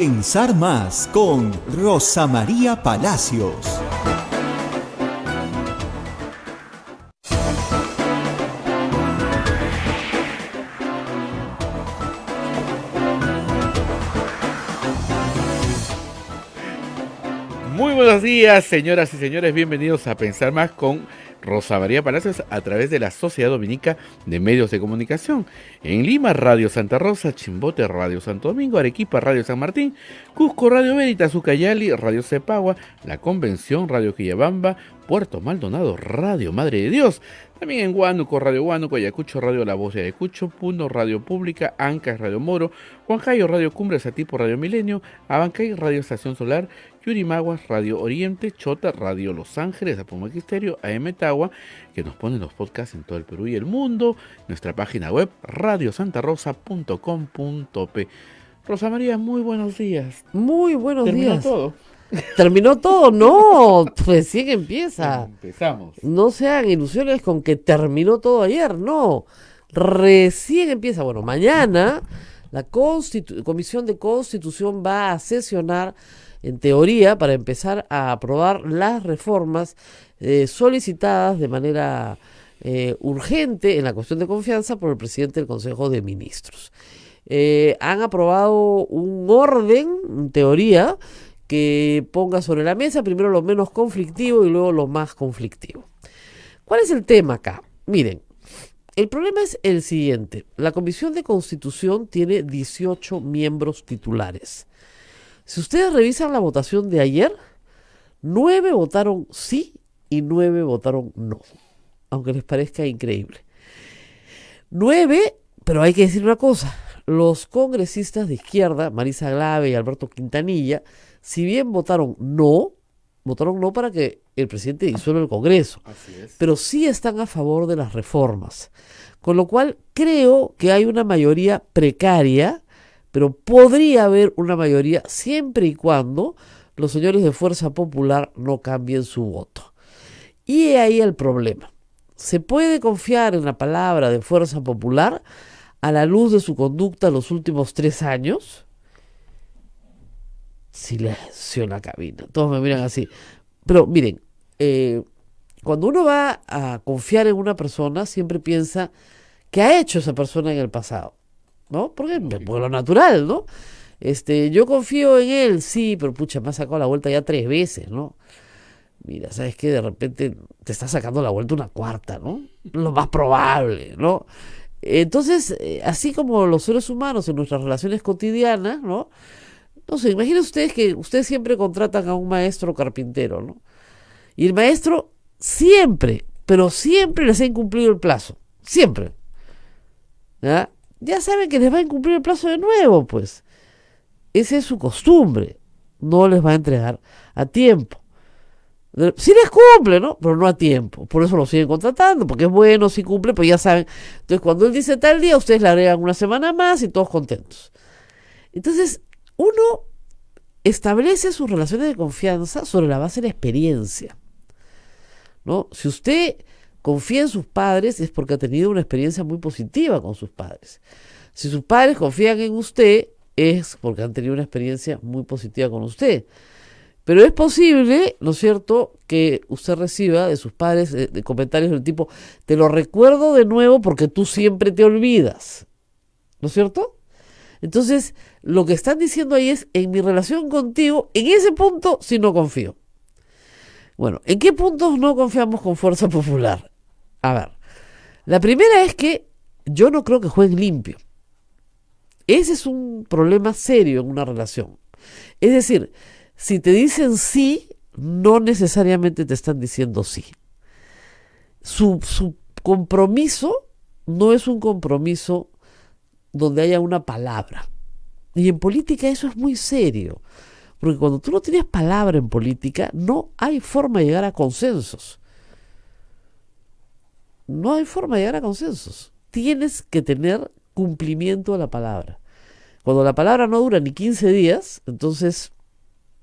Pensar más con Rosa María Palacios. Muy buenos días, señoras y señores, bienvenidos a Pensar Más con Rosa María Palacios a través de la Sociedad Dominica de Medios de Comunicación. En Lima, Radio Santa Rosa; Chimbote, Radio Santo Domingo; Arequipa, Radio San Martín; Cusco, Radio Veritas; Ucayali, Radio Cepagua; La Convención, Radio Quillabamba; Puerto Maldonado, Radio Madre de Dios. También en Huánuco, Radio Huánuco; Ayacucho, Radio La Voz de Ayacucho; Puno, Radio Pública; Ancash, Radio Moro; Huancayo, Radio Cumbre; Satipo, Radio Milenio; Abancay, Radio Estación Solar; Yurimaguas, Radio Oriente; Chota, Radio Los Ángeles; Apumaquisterio, AM Tagua, que nos ponen los podcasts en todo el Perú y el mundo; nuestra página web, radiosantarosa.com.p. Rosa María, muy buenos días. Muy buenos días. ¿Terminó todo? ¿Terminó todo? No, recién empieza. Empezamos. No sean ilusiones con que terminó todo ayer, no. Recién empieza. Bueno, mañana la Comisión de Constitución va a sesionar, en teoría, para empezar a aprobar las reformas solicitadas de manera urgente en la cuestión de confianza por el presidente del Consejo de Ministros. Han aprobado un orden, en teoría, que ponga sobre la mesa primero lo menos conflictivo y luego lo más conflictivo. ¿Cuál es el tema acá? Miren, el problema es el siguiente. La Comisión de Constitución tiene 18 miembros titulares. Si ustedes revisan la votación de ayer, 9 votaron sí y 9 votaron no, aunque les parezca increíble. 9, pero hay que decir una cosa. Los congresistas de izquierda, Marisa Glave y Alberto Quintanilla, si bien votaron no para que el presidente disuelva el Congreso, pero sí están a favor de las reformas. Con lo cual creo que hay una mayoría precaria, pero podría haber una mayoría siempre y cuando los señores de Fuerza Popular no cambien su voto. Y ahí el problema. ¿Se puede confiar en la palabra de Fuerza Popular a la luz de su conducta los últimos 3 años? Silencio en la cabina. Todos me miran así. Pero miren, cuando uno va a confiar en una persona, siempre piensa qué ha hecho esa persona en el pasado, ¿no? Porque por lo natural, ¿no? Yo confío en él, sí, pero pucha, me ha sacado la vuelta ya 3 veces, ¿no? Mira, ¿sabes qué? De repente te está sacando la vuelta una cuarta, ¿no? Lo más probable, ¿no? Entonces, así como los seres humanos en nuestras relaciones cotidianas, ¿no? No sé, imaginen ustedes que ustedes siempre contratan a un maestro carpintero, ¿no? Y el maestro siempre, pero siempre les ha incumplido el plazo. Siempre. ¿Ya? Ya saben que les va a incumplir el plazo de nuevo, pues. Esa es su costumbre. No les va a entregar a tiempo. Sí les cumple, ¿no? Pero no a tiempo. Por eso lo siguen contratando, porque es bueno, sí cumple, pero ya saben. Entonces, cuando él dice tal día, ustedes le agregan una semana más y todos contentos. Entonces, uno establece sus relaciones de confianza sobre la base de la experiencia, ¿no? Si usted confía en sus padres es porque ha tenido una experiencia muy positiva con sus padres. Si sus padres confían en usted es porque han tenido una experiencia muy positiva con usted. Pero es posible, ¿no es cierto?, que usted reciba de sus padres de comentarios del tipo, te lo recuerdo de nuevo porque tú siempre te olvidas, ¿no es cierto? Entonces, lo que están diciendo ahí es, en mi relación contigo, en ese punto sí no confío. Bueno, ¿en qué puntos no confiamos con Fuerza Popular? A ver, la primera es que yo no creo que jueguen limpio. Ese es un problema serio en una relación. Es decir, si te dicen sí, no necesariamente te están diciendo sí. Su compromiso no es un compromiso donde haya una palabra. Y en política eso es muy serio. Porque cuando tú no tienes palabra en política, no hay forma de llegar a consensos. No hay forma de llegar a consensos. Tienes que tener cumplimiento de la palabra. Cuando la palabra no dura ni 15 días, entonces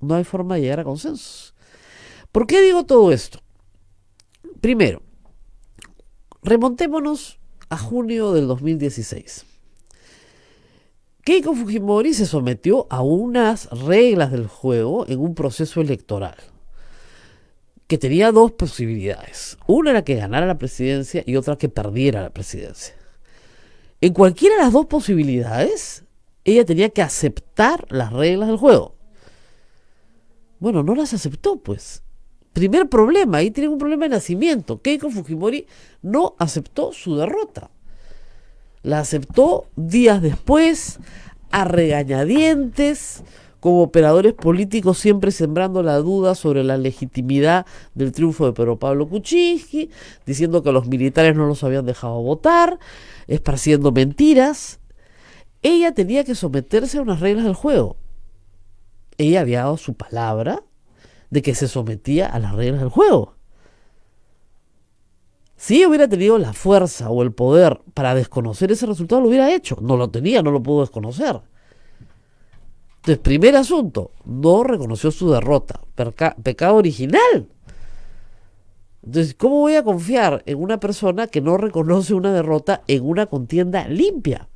no hay forma de llegar a consensos. ¿Por qué digo todo esto? Primero, remontémonos a junio del 2016. Keiko Fujimori se sometió a unas reglas del juego en un proceso electoral que tenía dos posibilidades. Una era que ganara la presidencia y otra que perdiera la presidencia. En cualquiera de las dos posibilidades, ella tenía que aceptar las reglas del juego. Bueno, no las aceptó, pues. Primer problema, ahí tienen un problema de nacimiento. Keiko Fujimori no aceptó su derrota. La aceptó días después, a regañadientes, como operadores políticos siempre sembrando la duda sobre la legitimidad del triunfo de Pedro Pablo Kuczynski, diciendo que los militares no los habían dejado votar, esparciendo mentiras. Ella tenía que someterse a unas reglas del juego. Ella había dado su palabra de que se sometía a las reglas del juego. Si ella hubiera tenido la fuerza o el poder para desconocer ese resultado, lo hubiera hecho. No lo tenía, no lo pudo desconocer. Entonces, primer asunto, no reconoció su derrota. Pecado original. Entonces, ¿cómo voy a confiar en una persona que no reconoce una derrota en una contienda limpia?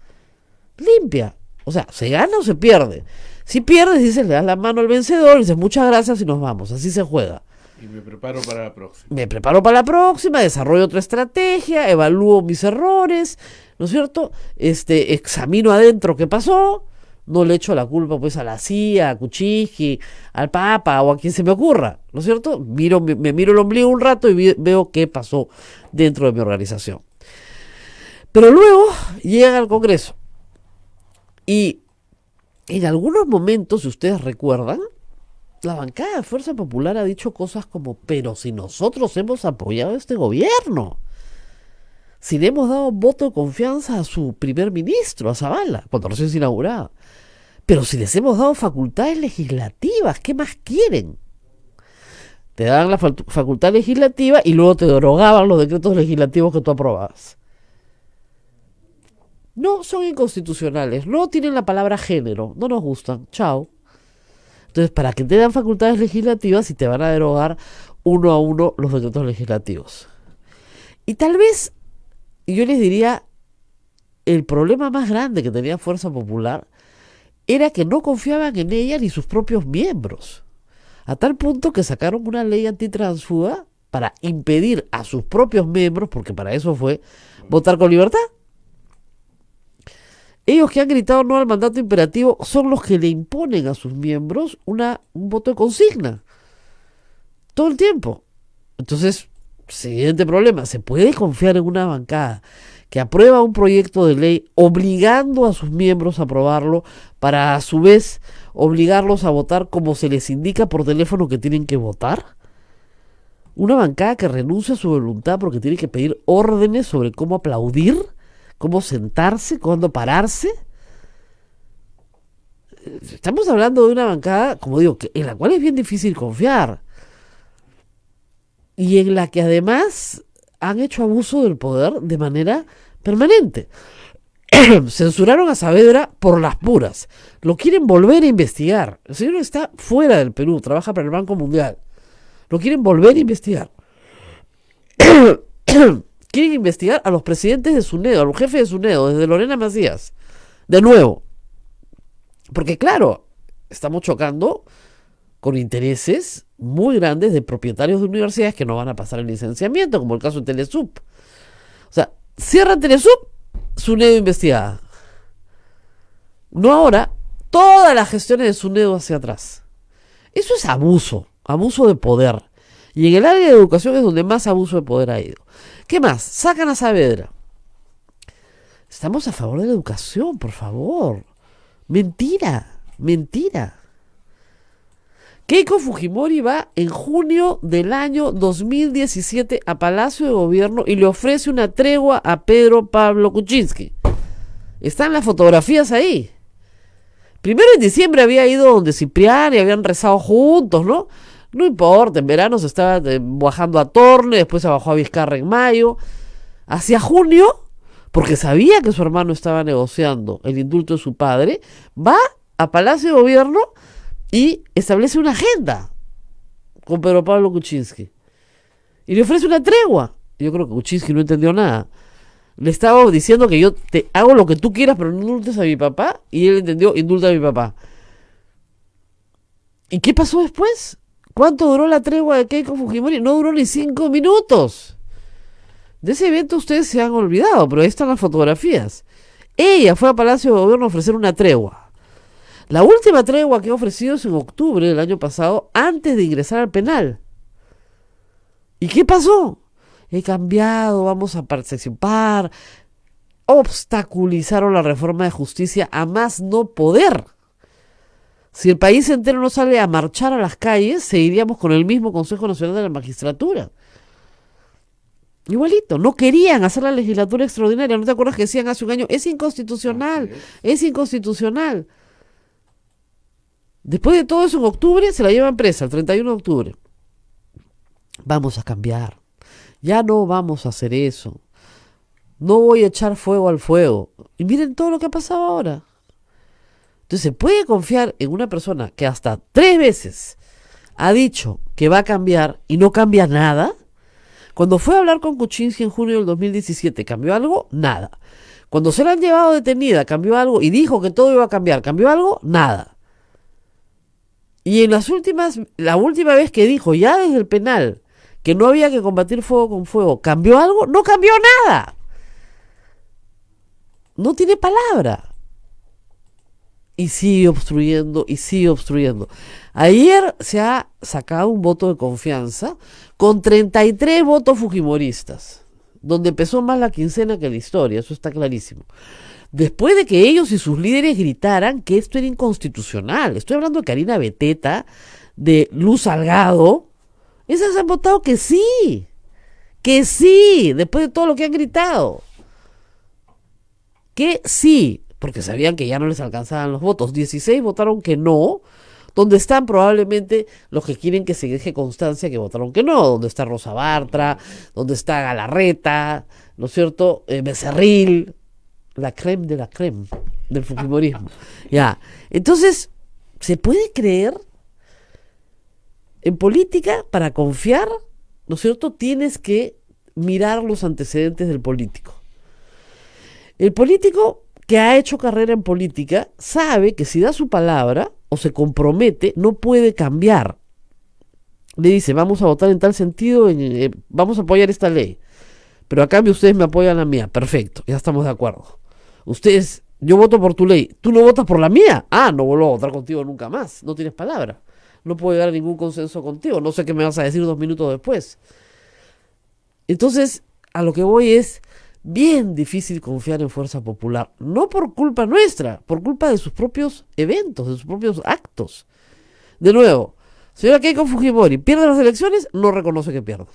Limpia. O sea, ¿se gana o se pierde? Si pierdes, dices, le das la mano al vencedor y dices, muchas gracias y nos vamos. Así se juega. Y me preparo para la próxima. Me preparo para la próxima, desarrollo otra estrategia, evalúo mis errores, ¿no es cierto? Examino adentro qué pasó, no le echo la culpa pues a la CIA, a Kuczynski, al Papa o a quien se me ocurra, ¿no es cierto? Me miro el ombligo un rato y veo qué pasó dentro de mi organización. Pero luego llegan al Congreso y en algunos momentos, si ustedes recuerdan, la bancada de Fuerza Popular ha dicho cosas como, pero si nosotros hemos apoyado a este gobierno, si le hemos dado voto de confianza a su primer ministro, a Zavala, cuando recién se inauguraba, pero si les hemos dado facultades legislativas, ¿qué más quieren? Te daban la facultad legislativa y luego te derogaban los decretos legislativos que tú aprobabas. No, son inconstitucionales, no tienen la palabra género, no nos gustan, chao. Entonces, ¿para qué te dan facultades legislativas si te van a derogar uno a uno los decretos legislativos? Y tal vez, yo les diría, el problema más grande que tenía Fuerza Popular era que no confiaban en ella ni sus propios miembros. A tal punto que sacaron una ley antitransfuga para impedir a sus propios miembros, porque para eso fue, votar con libertad. Ellos que han gritado no al mandato imperativo son los que le imponen a sus miembros un voto de consigna. Todo el tiempo. Entonces, siguiente problema. ¿Se puede confiar en una bancada que aprueba un proyecto de ley obligando a sus miembros a aprobarlo para a su vez obligarlos a votar como se les indica por teléfono que tienen que votar? Una bancada que renuncia a su voluntad porque tiene que pedir órdenes sobre cómo aplaudir, cómo sentarse, cuándo pararse. Estamos hablando de una bancada, como digo, en la cual es bien difícil confiar. Y en la que además han hecho abuso del poder de manera permanente. Censuraron a Saavedra por las puras. Lo quieren volver a investigar. El señor está fuera del Perú, trabaja para el Banco Mundial. Lo quieren volver a investigar. Quieren investigar a los presidentes de SUNEDO, a los jefes de SUNEDO, desde Lorena Macías. De nuevo. Porque claro, estamos chocando con intereses muy grandes de propietarios de universidades que no van a pasar el licenciamiento, como el caso de Telesup. O sea, cierra Telesup, SUNEDO investigada. No ahora, todas las gestiones de SUNEDO hacia atrás. Eso es abuso de poder. Y en el área de educación es donde más abuso de poder ha ido. ¿Qué más? Sacan a Saavedra. Estamos a favor de la educación, por favor. Mentira. Keiko Fujimori va en junio del año 2017 a Palacio de Gobierno y le ofrece una tregua a Pedro Pablo Kuczynski. Están las fotografías ahí. Primero en diciembre había ido donde Cipriani, habían rezado juntos, ¿no? No importa, en verano se estaba bajando a Torne, después se bajó a Vizcarra en mayo. Hacia junio, porque sabía que su hermano estaba negociando el indulto de su padre, va a Palacio de Gobierno y establece una agenda con Pedro Pablo Kuczynski. Y le ofrece una tregua. Yo creo que Kuczynski no entendió nada. Le estaba diciendo que yo te hago lo que tú quieras, pero no indultes a mi papá. Y él entendió, indulta a mi papá. ¿Y qué pasó después? ¿Cuánto duró la tregua de Keiko Fujimori? No duró ni 5 minutos. De ese evento ustedes se han olvidado, pero ahí están las fotografías. Ella fue a Palacio de Gobierno a ofrecer una tregua. La última tregua que ha ofrecido es en octubre del año pasado, antes de ingresar al penal. ¿Y qué pasó? He cambiado, vamos a participar. Obstaculizaron la reforma de justicia a más no poder. Si el país entero no sale a marchar a las calles, seguiríamos con el mismo Consejo Nacional de la Magistratura. Igualito, no querían hacer la legislatura extraordinaria. ¿No te acuerdas que decían hace un año? Es inconstitucional, es inconstitucional. Después de todo eso, en octubre se la llevan presa, el 31 de octubre. Vamos a cambiar. Ya no vamos a hacer eso. No voy a echar fuego al fuego. Y miren todo lo que ha pasado ahora. Entonces, ¿se puede confiar en una persona que hasta 3 veces ha dicho que va a cambiar y no cambia nada? Cuando fue a hablar con Kuczynski en junio del 2017, ¿cambió algo? Nada. Cuando se la han llevado detenida, ¿cambió algo? Y dijo que todo iba a cambiar, ¿cambió algo? Nada. Y en la última vez que dijo, ya desde el penal, que no había que combatir fuego con fuego, ¿cambió algo? No cambió nada. No tiene palabra. Y sigue obstruyendo, y sigue obstruyendo. Ayer se ha sacado un voto de confianza con 33 votos fujimoristas, donde pesó más la quincena que la historia, eso está clarísimo. Después de que ellos y sus líderes gritaran que esto era inconstitucional. Estoy hablando de Karina Beteta, de Luz Salgado. Esas han votado que sí, después de todo lo que han gritado. Que sí, porque sabían que ya no les alcanzaban los votos. 16 votaron que no, donde están probablemente los que quieren que se deje constancia que votaron que no, donde está Rosa Bartra, donde está Galarreta, ¿no es cierto? Becerril, la creme de la creme del fujimorismo. Ya, entonces, ¿se puede creer? En política, para confiar, ¿no es cierto?, tienes que mirar los antecedentes del político. El político que ha hecho carrera en política sabe que si da su palabra o se compromete, no puede cambiar. Le dice, vamos a votar en tal sentido, vamos a apoyar esta ley, pero a cambio ustedes me apoyan la mía. Perfecto, ya estamos de acuerdo. Yo voto por tu ley, ¿tú no votas por la mía? No vuelvo a votar contigo nunca más, no tienes palabra. No puedo llegar a ningún consenso contigo, no sé qué me vas a decir 2 minutos después. Entonces, a lo que voy es bien difícil confiar en Fuerza Popular, no por culpa nuestra, por culpa de sus propios eventos, de sus propios actos. De nuevo, señora Keiko Fujimori pierde las elecciones, no reconoce que pierde.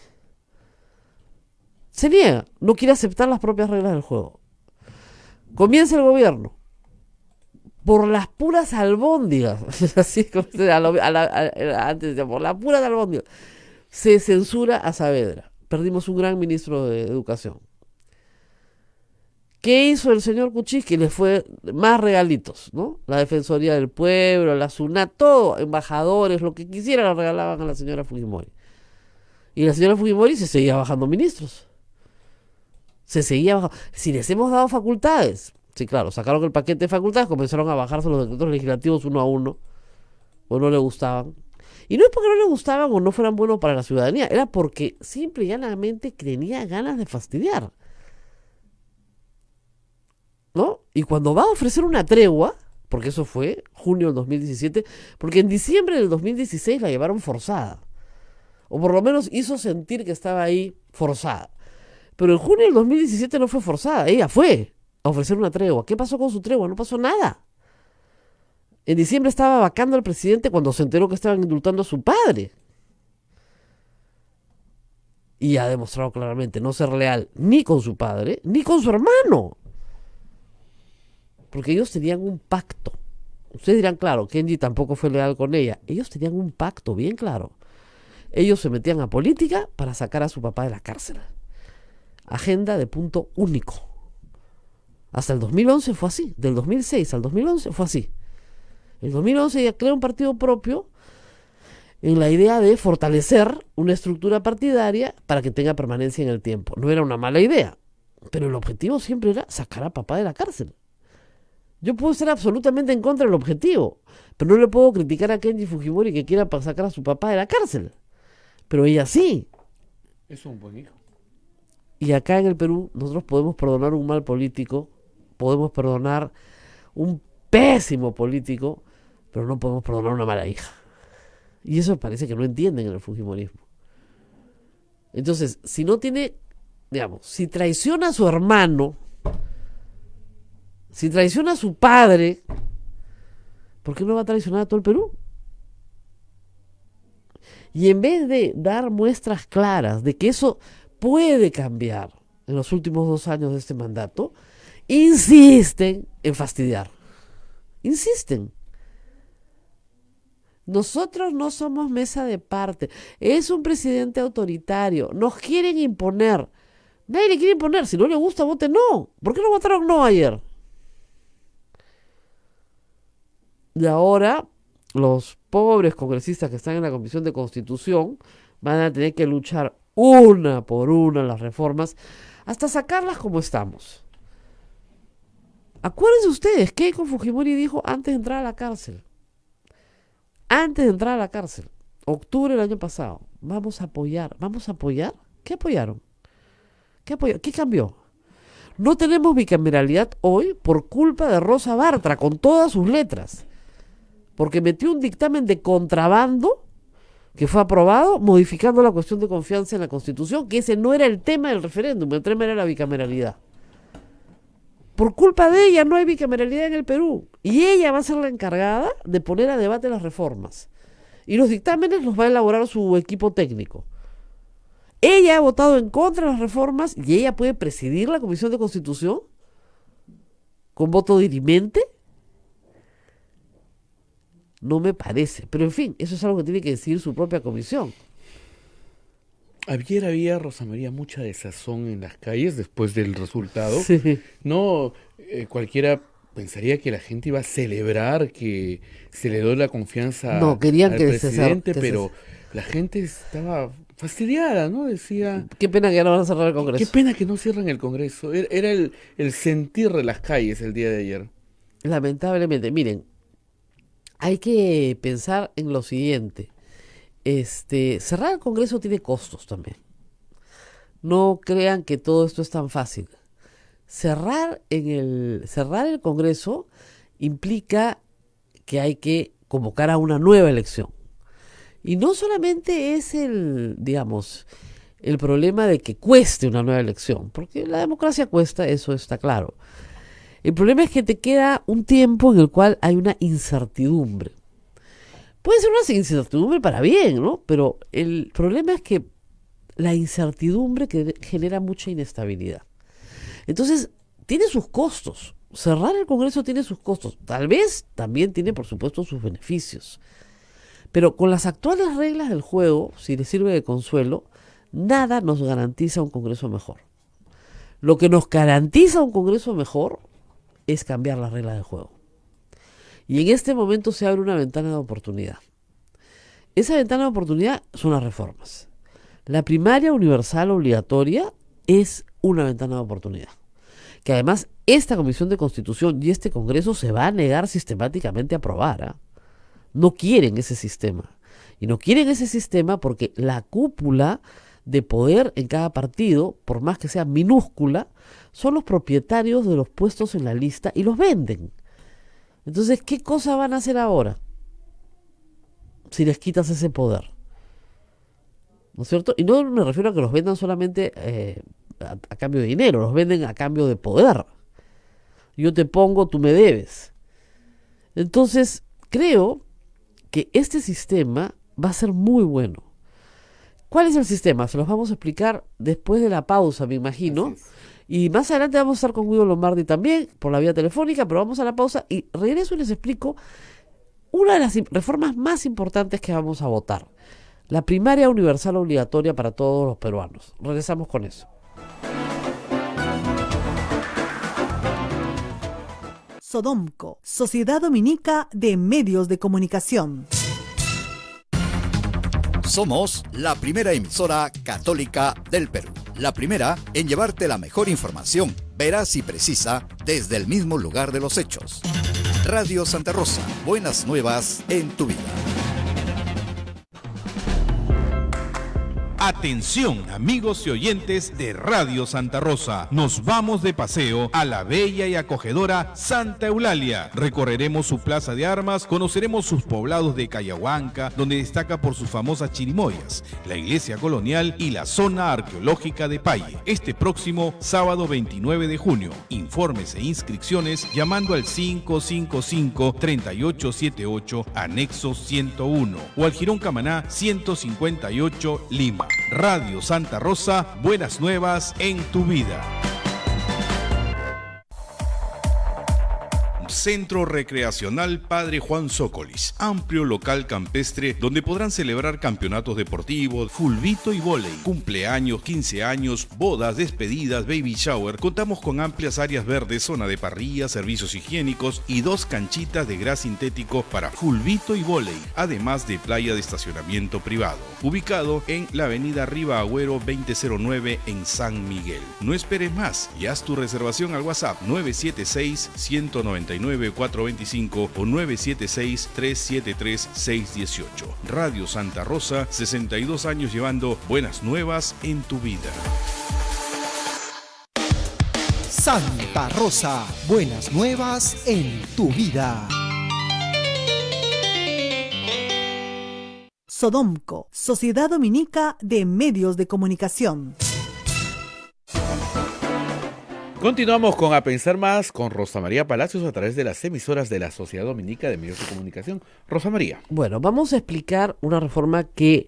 Se niega, no quiere aceptar las propias reglas del juego. Comienza el gobierno. Por las puras albóndigas, así como antes por las puras albóndigas, se censura a Saavedra. Perdimos un gran ministro de Educación. ¿Qué hizo el señor Kuczynski? Le fue más regalitos, ¿no? La Defensoría del Pueblo, la SUNAT, todo, embajadores, lo que quisiera le regalaban a la señora Fujimori. Y la señora Fujimori se seguía bajando ministros. Se seguía bajando. Si les hemos dado facultades. Sí, claro, sacaron el paquete de facultades, comenzaron a bajarse los decretos legislativos uno a uno, o no le gustaban. Y no es porque no le gustaban o no fueran buenos para la ciudadanía, era porque simple y llanamente tenía ganas de fastidiar. ¿No? Y cuando va a ofrecer una tregua, porque eso fue junio del 2017, porque en diciembre del 2016 la llevaron forzada, o por lo menos hizo sentir que estaba ahí forzada. Pero en junio del 2017 no fue forzada, ella fue a ofrecer una tregua. ¿Qué pasó con su tregua? No pasó nada. En diciembre estaba vacando al presidente cuando se enteró que estaban indultando a su padre. Y ha demostrado claramente no ser leal ni con su padre, ni con su hermano. Porque ellos tenían un pacto. Ustedes dirán, claro, Kenji tampoco fue leal con ella. Ellos tenían un pacto bien claro. Ellos se metían a política para sacar a su papá de la cárcel. Agenda de punto único. Hasta el 2011 fue así. Del 2006 al 2011 fue así. En el 2011 ella crea un partido propio en la idea de fortalecer una estructura partidaria para que tenga permanencia en el tiempo. No era una mala idea. Pero el objetivo siempre era sacar a papá de la cárcel. Yo puedo estar absolutamente en contra del objetivo, pero no le puedo criticar a Kenji Fujimori que quiera sacar a su papá de la cárcel. Pero ella sí. Es un buen hijo. Y acá en el Perú nosotros podemos perdonar un mal político, podemos perdonar un pésimo político, pero no podemos perdonar una mala hija. Y eso parece que no entienden en el fujimorismo. Entonces, si no tiene, digamos, si traiciona a su hermano, si traiciona a su padre, ¿por qué no va a traicionar a todo el Perú? Y en vez de dar muestras claras de que eso puede cambiar en los últimos 2 años de este mandato, insisten en fastidiar. Insisten. Nosotros no somos mesa de parte. Es un presidente autoritario. Nos quieren imponer. Nadie le quiere imponer. Si no le gusta, vote no. ¿Por qué no votaron no ayer? Y ahora los pobres congresistas que están en la Comisión de Constitución van a tener que luchar una por una las reformas hasta sacarlas como estamos. Acuérdense ustedes, Keiko Fujimori dijo antes de entrar a la cárcel. Antes de entrar a la cárcel, octubre del año pasado, vamos a apoyar. ¿Vamos a apoyar? ¿Qué apoyaron? ¿Qué cambió? No tenemos bicameralidad hoy por culpa de Rosa Bartra, con todas sus letras. Porque metió un dictamen de contrabando que fue aprobado modificando la cuestión de confianza en la Constitución, que ese no era el tema del referéndum, el tema era la bicameralidad. Por culpa de ella no hay bicameralidad en el Perú. Y ella va a ser la encargada de poner a debate las reformas. Y los dictámenes los va a elaborar su equipo técnico. Ella ha votado en contra de las reformas y ella puede presidir la Comisión de Constitución con voto dirimente. No me parece. Pero en fin, eso es algo que tiene que decidir su propia comisión. Ayer había, Rosa María, mucha desazón en las calles después del resultado. Sí. No, cualquiera pensaría que la gente iba a celebrar que se le dio la confianza No, querían al que presidente, que pero la gente estaba fastidiada, ¿no? Decía, Qué pena que ya no van a cerrar el Congreso. qué pena que no cierren el Congreso. Era el sentir de las calles el día de ayer. Lamentablemente, miren, hay que pensar en lo siguiente. Cerrar el Congreso tiene costos también. No crean que todo esto es tan fácil. Cerrar el Congreso implica que hay que convocar a una nueva elección. Y no solamente es el problema de que cueste una nueva elección, porque la democracia cuesta, eso está claro. El problema es que te queda un tiempo en el cual hay una incertidumbre. Puede ser una incertidumbre para bien, ¿no? Pero el problema es que la incertidumbre genera mucha inestabilidad. Entonces, tiene sus costos. Cerrar el Congreso tiene sus costos. Tal vez también tiene, por supuesto, sus beneficios. Pero con las actuales reglas del juego, si les sirve de consuelo, nada nos garantiza un Congreso mejor. Lo que nos garantiza un Congreso mejor es cambiar las reglas del juego. Y en este momento se abre una ventana de oportunidad. Esa ventana de oportunidad son las reformas. La primaria universal obligatoria es una ventana de oportunidad. Que además esta Comisión de Constitución y este Congreso se va a negar sistemáticamente a aprobar, ¿eh? No quieren ese sistema. Y no quieren ese sistema porque la cúpula de poder en cada partido, por más que sea minúscula, son los propietarios de los puestos en la lista y los venden. Entonces, ¿qué cosa van a hacer ahora si les quitas ese poder? ¿No es cierto? Y no me refiero a que los vendan solamente a cambio de dinero, los venden a cambio de poder. Yo te pongo, tú me debes. Entonces, creo que este sistema va a ser muy bueno. ¿Cuál es el sistema? Se los vamos a explicar después de la pausa, me imagino. Y más adelante vamos a estar con Guido Lombardi también, por la vía telefónica, pero vamos a la pausa y regreso y les explico una de las reformas más importantes que vamos a votar. La primaria universal obligatoria para todos los peruanos. Regresamos con eso. Sodomco, Sociedad Dominica de Medios de Comunicación. Somos la primera emisora católica del Perú. La primera, en llevarte la mejor información, veraz y precisa, desde el mismo lugar de los hechos. Radio Santa Rosa, buenas nuevas en tu vida. Atención, amigos y oyentes de Radio Santa Rosa. Nos vamos de paseo a la bella y acogedora Santa Eulalia. Recorreremos su plaza de armas, conoceremos sus poblados de Cayahuanca, donde destaca por sus famosas chirimoyas, la iglesia colonial y la zona arqueológica de Paye. Este próximo sábado 29 de junio. Informes e inscripciones llamando al 555-3878, anexo 101, o al Jirón Camaná 158, Lima. Radio Santa Rosa, buenas nuevas en tu vida. Centro Recreacional Padre Juan Zócolis, amplio local campestre donde podrán celebrar campeonatos deportivos, fulbito y vóley, cumpleaños, 15 años, bodas, despedidas, baby shower. Contamos con amplias áreas verdes, zona de parrilla, servicios higiénicos y 2 canchitas de gras sintético para fulbito y vóley, además de playa de estacionamiento privado. Ubicado en la avenida Riva Agüero 2009 en San Miguel. No esperes más y haz tu reservación al WhatsApp 976-199-425 o 976-373-618. Radio Santa Rosa, 62 años llevando buenas nuevas en tu vida. Santa Rosa, buenas nuevas en tu vida. Sodomco, Sociedad Dominica de Medios de Comunicación. Continuamos con A Pensar Más con Rosa María Palacios a través de las emisoras de la Sociedad Dominica de Medios de Comunicación. Rosa María. Bueno, vamos a explicar una reforma que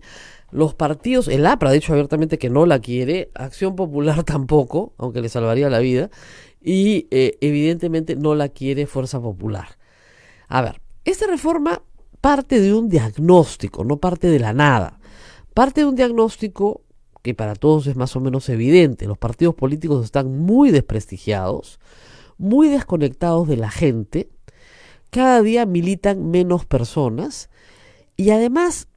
los partidos, el APRA ha dicho abiertamente que no la quiere, Acción Popular tampoco, aunque le salvaría la vida, y evidentemente no la quiere Fuerza Popular. A ver, esta reforma parte de un diagnóstico, no parte de la nada. Parte de un diagnóstico que para todos es más o menos evidente. Los partidos políticos están muy desprestigiados, muy desconectados de la gente, cada día militan menos personas y además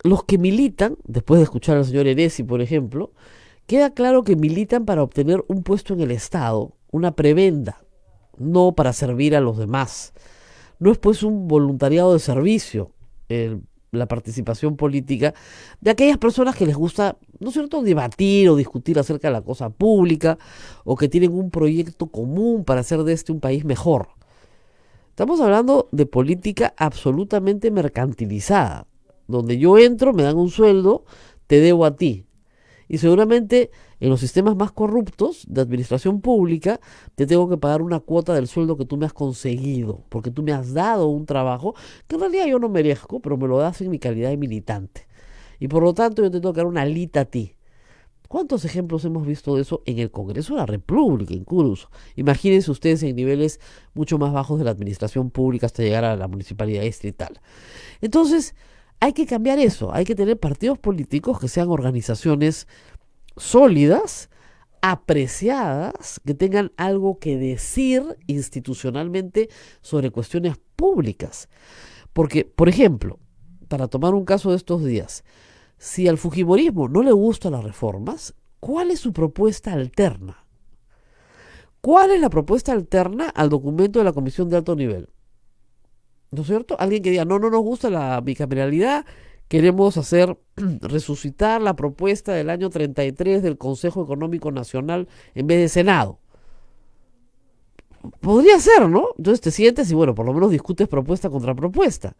los que militan, después de escuchar al señor Heresi, por ejemplo, queda claro que militan para obtener un puesto en el Estado, una prebenda, no para servir a los demás. No es pues un voluntariado de servicio, la participación política de aquellas personas que les gusta, ¿no es cierto?, debatir o discutir acerca de la cosa pública o que tienen un proyecto común para hacer de este un país mejor. Estamos hablando de política absolutamente mercantilizada, donde yo entro, me dan un sueldo, te debo a ti. Y seguramente en los sistemas más corruptos de administración pública te tengo que pagar una cuota del sueldo que tú me has conseguido, porque tú me has dado un trabajo que en realidad yo no merezco, pero me lo das en mi calidad de militante. Y por lo tanto yo te tengo que dar una alita a ti. ¿Cuántos ejemplos hemos visto de eso en el Congreso de la República incluso? Imagínense ustedes en niveles mucho más bajos de la administración pública hasta llegar a la municipalidad distrital. Entonces, hay que cambiar eso, hay que tener partidos políticos que sean organizaciones sólidas, apreciadas, que tengan algo que decir institucionalmente sobre cuestiones públicas. Porque, por ejemplo, para tomar un caso de estos días, si al fujimorismo no le gustan las reformas, ¿cuál es su propuesta alterna? ¿Cuál es la propuesta alterna al documento de la Comisión de Alto Nivel? ¿No es cierto? Alguien que diga, no nos gusta la bicameralidad, queremos resucitar la propuesta del año 33 del Consejo Económico Nacional en vez de Senado. Podría ser, ¿no? Entonces te sientes y bueno, por lo menos discutes propuesta contra propuesta.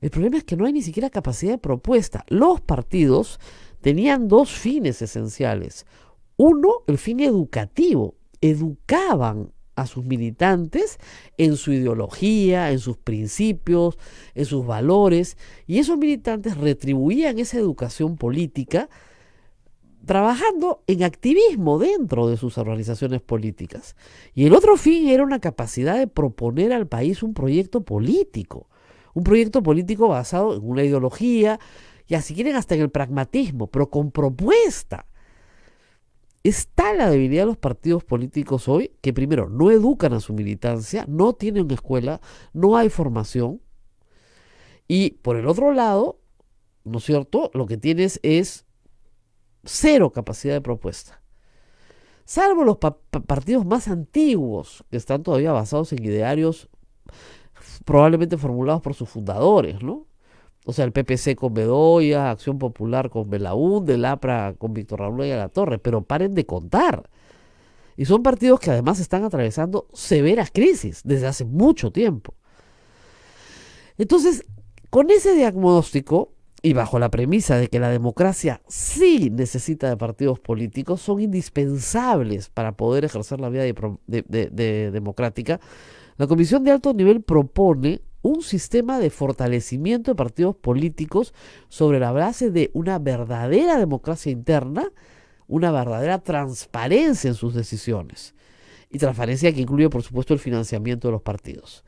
El problema es que no hay ni siquiera capacidad de propuesta. Los partidos tenían 2 fines esenciales. Uno, el fin educativo. Educaban a sus militantes en su ideología, en sus principios, en sus valores, y esos militantes retribuían esa educación política trabajando en activismo dentro de sus organizaciones políticas. Y el otro fin era una capacidad de proponer al país un proyecto político basado en una ideología, y si quieren hasta en el pragmatismo, pero con propuesta. Está la debilidad de los partidos políticos hoy, que primero no educan a su militancia, no tienen escuela, no hay formación, y por el otro lado, ¿no es cierto?, lo que tienes es cero capacidad de propuesta. Salvo los partidos más antiguos, que están todavía basados en idearios probablemente formulados por sus fundadores, ¿no? O sea, el PPC con Bedoya, Acción Popular con Belaúnde, el APRA con Víctor Raúl de la Torre, pero paren de contar. Y son partidos que además están atravesando severas crisis desde hace mucho tiempo. Entonces, con ese diagnóstico, y bajo la premisa de que la democracia sí necesita de partidos políticos, son indispensables para poder ejercer la vida democrática, la Comisión de Alto Nivel propone un sistema de fortalecimiento de partidos políticos sobre la base de una verdadera democracia interna, una verdadera transparencia en sus decisiones, y transparencia que incluye, por supuesto, el financiamiento de los partidos.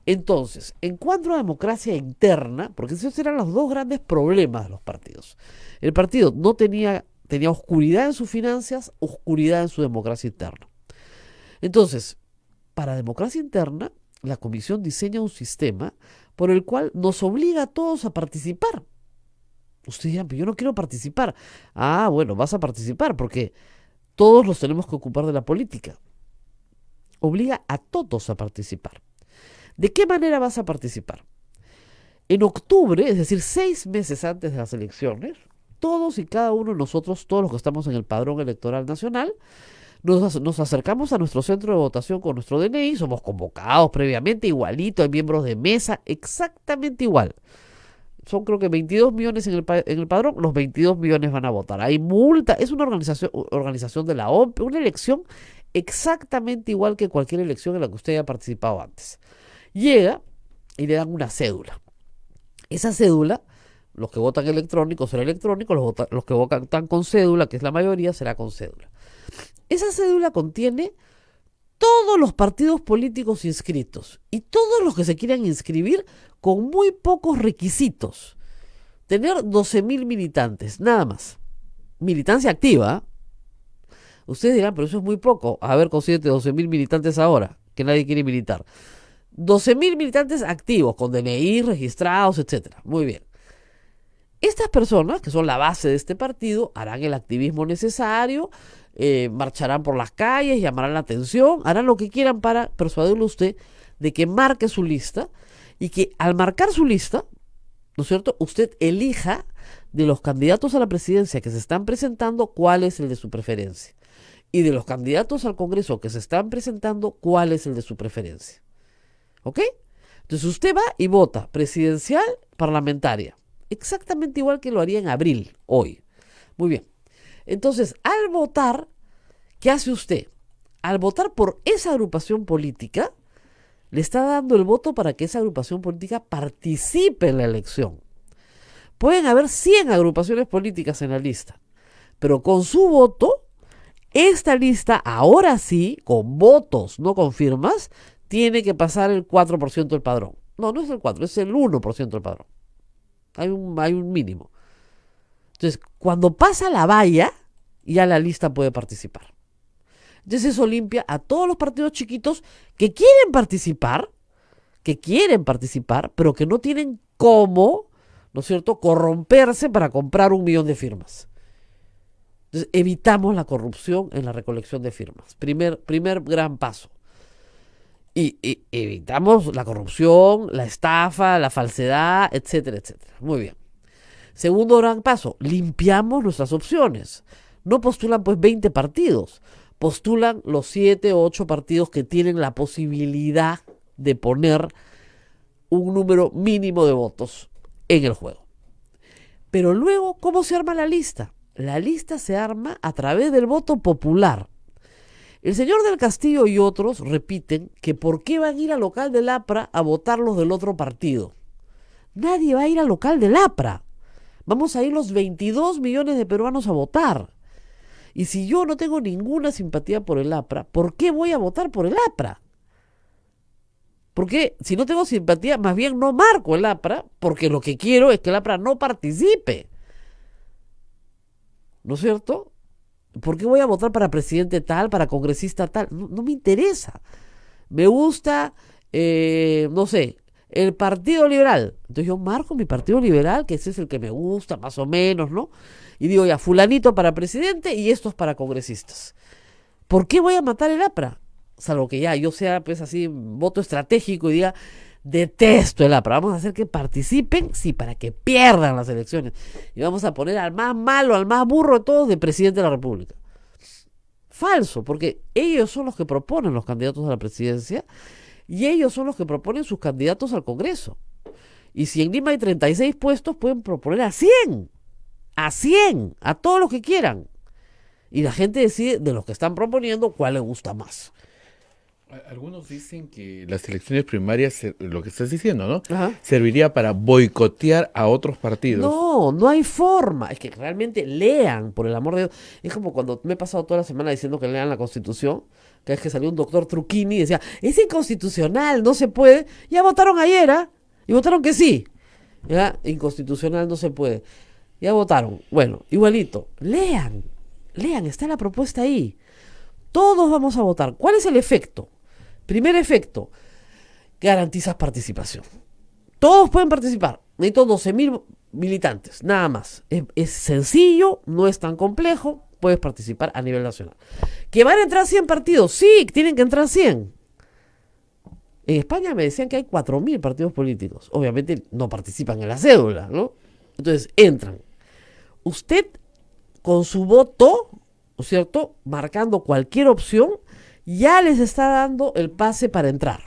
Entonces, en cuanto a democracia interna, porque esos eran los dos grandes problemas de los partidos. El partido no tenía oscuridad en sus finanzas, oscuridad en su democracia interna. Entonces, para democracia interna, la Comisión diseña un sistema por el cual nos obliga a todos a participar. Ustedes dirán, pero yo no quiero participar. Ah, bueno, vas a participar porque todos nos tenemos que ocupar de la política. Obliga a todos a participar. ¿De qué manera vas a participar? En octubre, es decir, 6 meses antes de las elecciones, todos y cada uno de nosotros, todos los que estamos en el padrón electoral nacional, nos acercamos a nuestro centro de votación con nuestro DNI, somos convocados previamente, igualito, hay miembros de mesa, exactamente igual. Son creo que 22 millones en el padrón, los 22 millones van a votar. Hay multa, es una organización de la OMP, una elección exactamente igual que cualquier elección en la que usted haya participado antes. Llega y le dan una cédula. Esa cédula, los que votan electrónico será electrónico, los que votan con cédula, que es la mayoría, será con cédula. Esa cédula contiene todos los partidos políticos inscritos y todos los que se quieran inscribir con muy pocos requisitos. Tener 12.000 militantes, nada más. Militancia activa. Ustedes dirán, pero eso es muy poco. A ver, consíguete 12.000 militantes ahora, que nadie quiere militar. 12.000 militantes activos, con DNI registrados, etc. Muy bien. Estas personas, que son la base de este partido, harán el activismo necesario, marcharán por las calles, llamarán la atención, harán lo que quieran para persuadirle a usted de que marque su lista y que al marcar su lista, ¿no es cierto?, usted elija de los candidatos a la presidencia que se están presentando cuál es el de su preferencia y de los candidatos al Congreso que se están presentando cuál es el de su preferencia. ¿Ok? Entonces usted va y vota presidencial, parlamentaria, exactamente igual que lo haría en abril, hoy. Muy bien. Entonces, al votar, ¿qué hace usted? Al votar por esa agrupación política, le está dando el voto para que esa agrupación política participe en la elección. Pueden haber 100 agrupaciones políticas en la lista, pero con su voto, esta lista, ahora sí, con votos, no con firmas, tiene que pasar el 4% del padrón. No, no es el 4, es el 1% del padrón. Hay un mínimo. Entonces, cuando pasa la valla, ya la lista puede participar. Entonces eso limpia a todos los partidos chiquitos que quieren participar, pero que no tienen cómo, ¿no es cierto?, corromperse para comprar 1 millón de firmas. Entonces, evitamos la corrupción en la recolección de firmas. Primer gran paso. Y evitamos la corrupción, la estafa, la falsedad, etcétera, etcétera. Muy bien. Segundo gran paso, limpiamos nuestras opciones. No postulan pues 20 partidos, postulan los 7 o 8 partidos que tienen la posibilidad de poner un número mínimo de votos en el juego. Pero luego, ¿cómo se arma la lista? La lista se arma a través del voto popular. El señor del Castillo y otros repiten que ¿por qué van a ir al local del APRA a votar los del otro partido? Nadie va a ir al local del APRA. Vamos a ir los 22 millones de peruanos a votar. Y si yo no tengo ninguna simpatía por el APRA, ¿por qué voy a votar por el APRA? Porque si no tengo simpatía, más bien no marco el APRA, porque lo que quiero es que el APRA no participe. ¿No es cierto? ¿Por qué voy a votar para presidente tal, para congresista tal? No me interesa. Me gusta, no sé, el Partido Liberal. Entonces yo marco mi Partido Liberal, que ese es el que me gusta, más o menos, ¿no? Y digo, ya, fulanito para presidente y estos para congresistas. ¿Por qué voy a matar el APRA? Salvo que ya yo sea, pues así, voto estratégico y diga, detesto el APRA. Vamos a hacer que participen, sí, para que pierdan las elecciones. Y vamos a poner al más malo, al más burro de todos, de presidente de la República. Falso, porque ellos son los que proponen los candidatos a la presidencia y ellos son los que proponen sus candidatos al Congreso. Y si en Lima hay 36 puestos, pueden proponer a 100, a todos los que quieran. Y la gente decide de los que están proponiendo cuál le gusta más. Algunos dicen que las elecciones primarias, lo que estás diciendo, ¿no? Ajá. Serviría para boicotear a otros partidos. No, no hay forma. Es que realmente lean, por el amor de Dios. Es como cuando me he pasado toda la semana diciendo que lean la Constitución, que es que salió un doctor Truquini y decía, es inconstitucional, no se puede. Ya votaron ayer, ¿ah? Y votaron que sí. ¿Ya? Inconstitucional no se puede. Ya votaron. Bueno, igualito. Lean, está la propuesta ahí. Todos vamos a votar. ¿Cuál es el efecto? Primer efecto, garantizas participación. Todos pueden participar. Necesito 12.000 militantes, nada más. Es sencillo, no es tan complejo, puedes participar a nivel nacional. ¿Que van a entrar 100 partidos? Sí, tienen que entrar 100. En España me decían que hay 4.000 partidos políticos. Obviamente no participan en la cédula, ¿no? Entonces entran. Usted con su voto, ¿no es cierto?, marcando cualquier opción, ya les está dando el pase para entrar.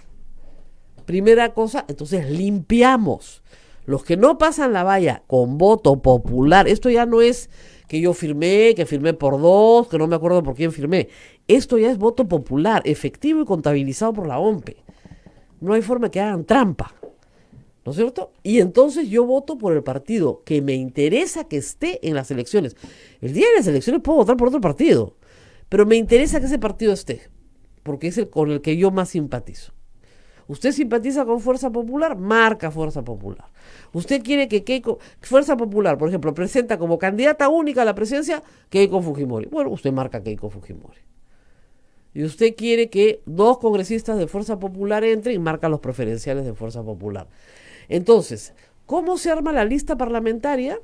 Primera cosa, entonces limpiamos. Los que no pasan la valla con voto popular, esto ya no es que yo firmé, que firmé por 2, que no me acuerdo por quién firmé. Esto ya es voto popular, efectivo y contabilizado por la OMPE. No hay forma que hagan trampa, ¿no es cierto? Y entonces yo voto por el partido que me interesa que esté en las elecciones. El día de las elecciones puedo votar por otro partido, pero me interesa que ese partido esté, porque es el con el que yo más simpatizo. Usted simpatiza con Fuerza Popular, marca Fuerza Popular. Usted quiere que Fuerza Popular, por ejemplo, presenta como candidata única a la presidencia Keiko Fujimori. Bueno, usted marca Keiko Fujimori. Y usted quiere que 2 congresistas de Fuerza Popular entren y marca los preferenciales de Fuerza Popular. Entonces, ¿cómo se arma la lista parlamentaria?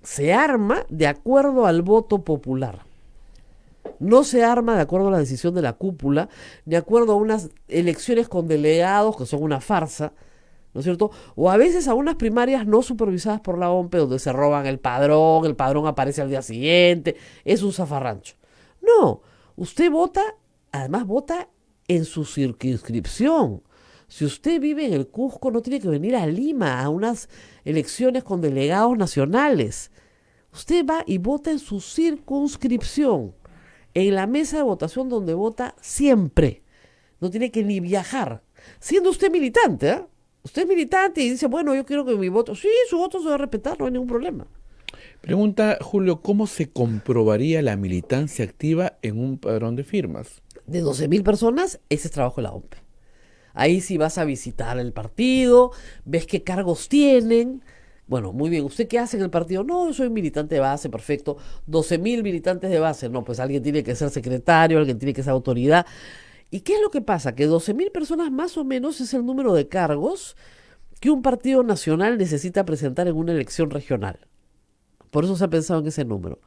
Se arma de acuerdo al voto popular. No se arma de acuerdo a la decisión de la cúpula, de acuerdo a unas elecciones con delegados que son una farsa, ¿no es cierto? O a veces a unas primarias no supervisadas por la OMPE donde se roban el padrón aparece al día siguiente, es un zafarrancho. No, usted vota, además vota en su circunscripción. Si usted vive en el Cusco, no tiene que venir a Lima a unas elecciones con delegados nacionales. Usted va y vota en su circunscripción, en la mesa de votación donde vota siempre. No tiene que ni viajar. Siendo usted militante, ¿eh? Usted es militante y dice, bueno, yo quiero que mi voto... Sí, su voto se va a respetar, no hay ningún problema. Pregunta Julio, ¿cómo se comprobaría la militancia activa en un padrón de firmas? De 12.000 personas, ese es trabajo de la OMPE. Ahí sí vas a visitar el partido, ves qué cargos tienen. Bueno, muy bien, ¿usted qué hace en el partido? No, yo soy militante de base, perfecto. 12.000 militantes de base. No, pues alguien tiene que ser secretario, alguien tiene que ser autoridad. ¿Y qué es lo que pasa? Que 12.000 personas más o menos es el número de cargos que un partido nacional necesita presentar en una elección regional. Por eso se ha pensado en ese número.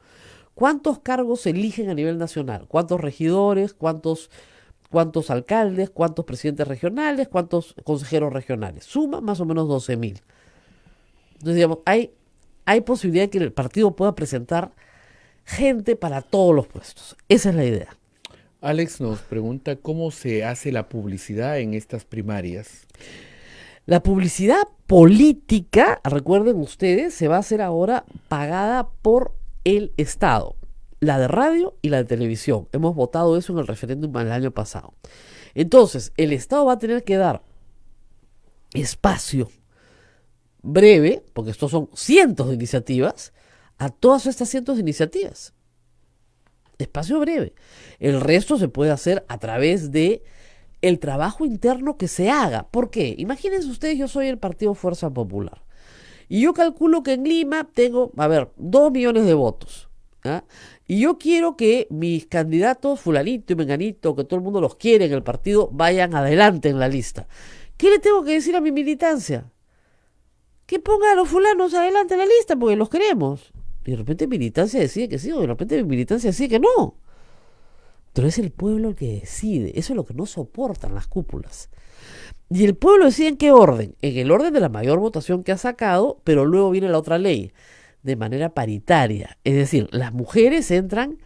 ¿Cuántos cargos se eligen a nivel nacional? ¿Cuántos regidores? ¿Cuántos alcaldes? ¿Cuántos presidentes regionales? ¿Cuántos consejeros regionales? Suma más o menos 12.000. Entonces, digamos, hay posibilidad de que el partido pueda presentar gente para todos los puestos. Esa es la idea. Alex nos pregunta cómo se hace la publicidad en estas primarias. La publicidad política, recuerden ustedes, se va a hacer ahora pagada por el Estado. La de radio y la de televisión. Hemos votado eso en el referéndum el año pasado. Entonces, el Estado va a tener que dar espacio breve, porque estos son cientos de iniciativas, a todas estas cientos de iniciativas. Espacio breve. El resto se puede hacer a través de el trabajo interno que se haga. ¿Por qué? Imagínense ustedes, yo soy el Partido Fuerza Popular. Y yo calculo que en Lima tengo, 2 millones de votos. ¿Ah? Y yo quiero que mis candidatos, fulanito y menganito, que todo el mundo los quiere en el partido, vayan adelante en la lista. ¿Qué le tengo que decir a mi militancia? Que ponga a los fulanos adelante en la lista porque los queremos. Y de repente militancia decide que sí, o de repente militancia decide que no. Pero es el pueblo el que decide. Eso es lo que no soportan las cúpulas. Y el pueblo decide en qué orden. En el orden de la mayor votación que ha sacado, pero luego viene la otra ley, de manera paritaria. Es decir, las mujeres entran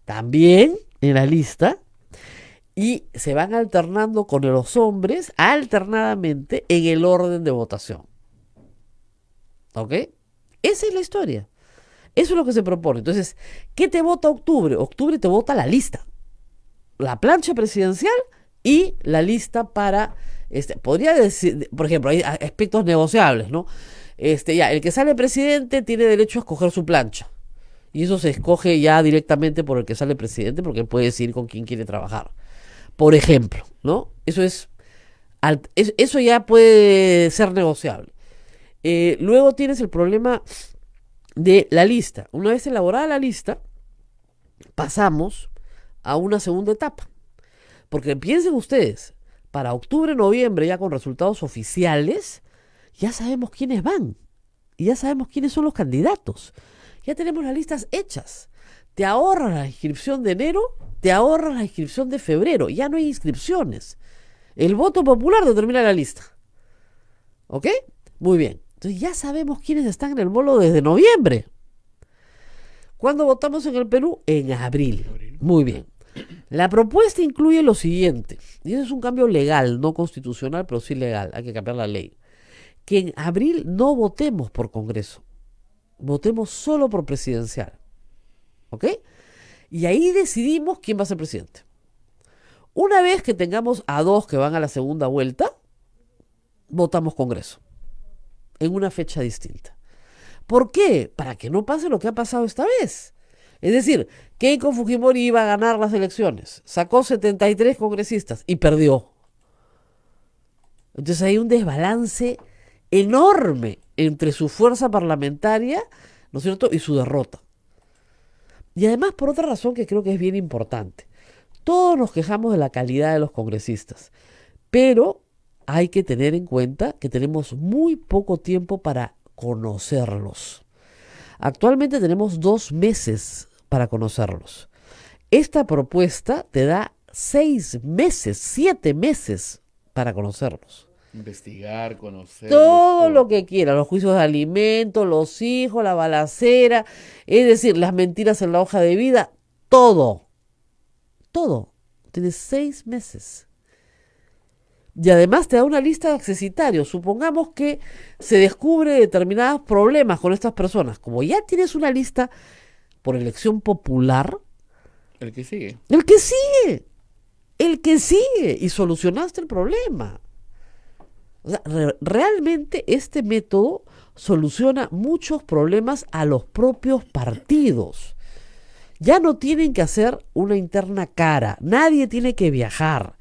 también en la lista y se van alternando con los hombres alternadamente en el orden de votación. ¿Ok? Esa es la historia. Eso es lo que se propone. Entonces, ¿qué te vota octubre? Octubre te vota la lista. La plancha presidencial y la lista para, podría decir, por ejemplo, hay aspectos negociables, ¿no? Ya, el que sale presidente tiene derecho a escoger su plancha. Y eso se escoge ya directamente por el que sale presidente porque él puede decidir con quién quiere trabajar. Por ejemplo, ¿no? Eso ya puede ser negociable. Luego tienes el problema de la lista. Una vez elaborada la lista, pasamos a una segunda etapa. Porque piensen ustedes, para octubre, noviembre, ya con resultados oficiales, ya sabemos quiénes van. Y ya sabemos quiénes son los candidatos. Ya tenemos las listas hechas. Te ahorras la inscripción de enero, te ahorras la inscripción de febrero. Ya no hay inscripciones. El voto popular determina la lista. ¿Ok? Muy bien. Entonces ya sabemos quiénes están en el bolo desde noviembre. ¿Cuándo votamos en el Perú? En abril. Muy bien. La propuesta incluye lo siguiente, y eso es un cambio legal, no constitucional, pero sí legal, hay que cambiar la ley. Que en abril no votemos por Congreso, votemos solo por presidencial. ¿Ok? Y ahí decidimos quién va a ser presidente. Una vez que tengamos a dos que van a la segunda vuelta, votamos Congreso en una fecha distinta. ¿Por qué? Para que no pase lo que ha pasado esta vez. Es decir, Keiko Fujimori iba a ganar las elecciones, sacó 73 congresistas y perdió. Entonces hay un desbalance enorme entre su fuerza parlamentaria, ¿no es cierto?, y su derrota. Y además, por otra razón que creo que es bien importante, todos nos quejamos de la calidad de los congresistas, pero hay que tener en cuenta que tenemos muy poco tiempo para conocerlos. Actualmente tenemos 2 meses para conocerlos. Esta propuesta te da 6 meses, 7 meses para conocerlos. Investigar, conocer. Todo lo que quieras, los juicios de alimentos, los hijos, la balacera, es decir, las mentiras en la hoja de vida, todo. Todo. Tienes 6 meses. Y además te da una lista de accesitarios. Supongamos que se descubre determinados problemas con estas personas. Como ya tienes una lista por elección popular, El que sigue. el que sigue, y solucionaste el problema. O sea, realmente este método soluciona muchos problemas a los propios partidos. Ya no tienen que hacer una interna cara, nadie tiene que viajar.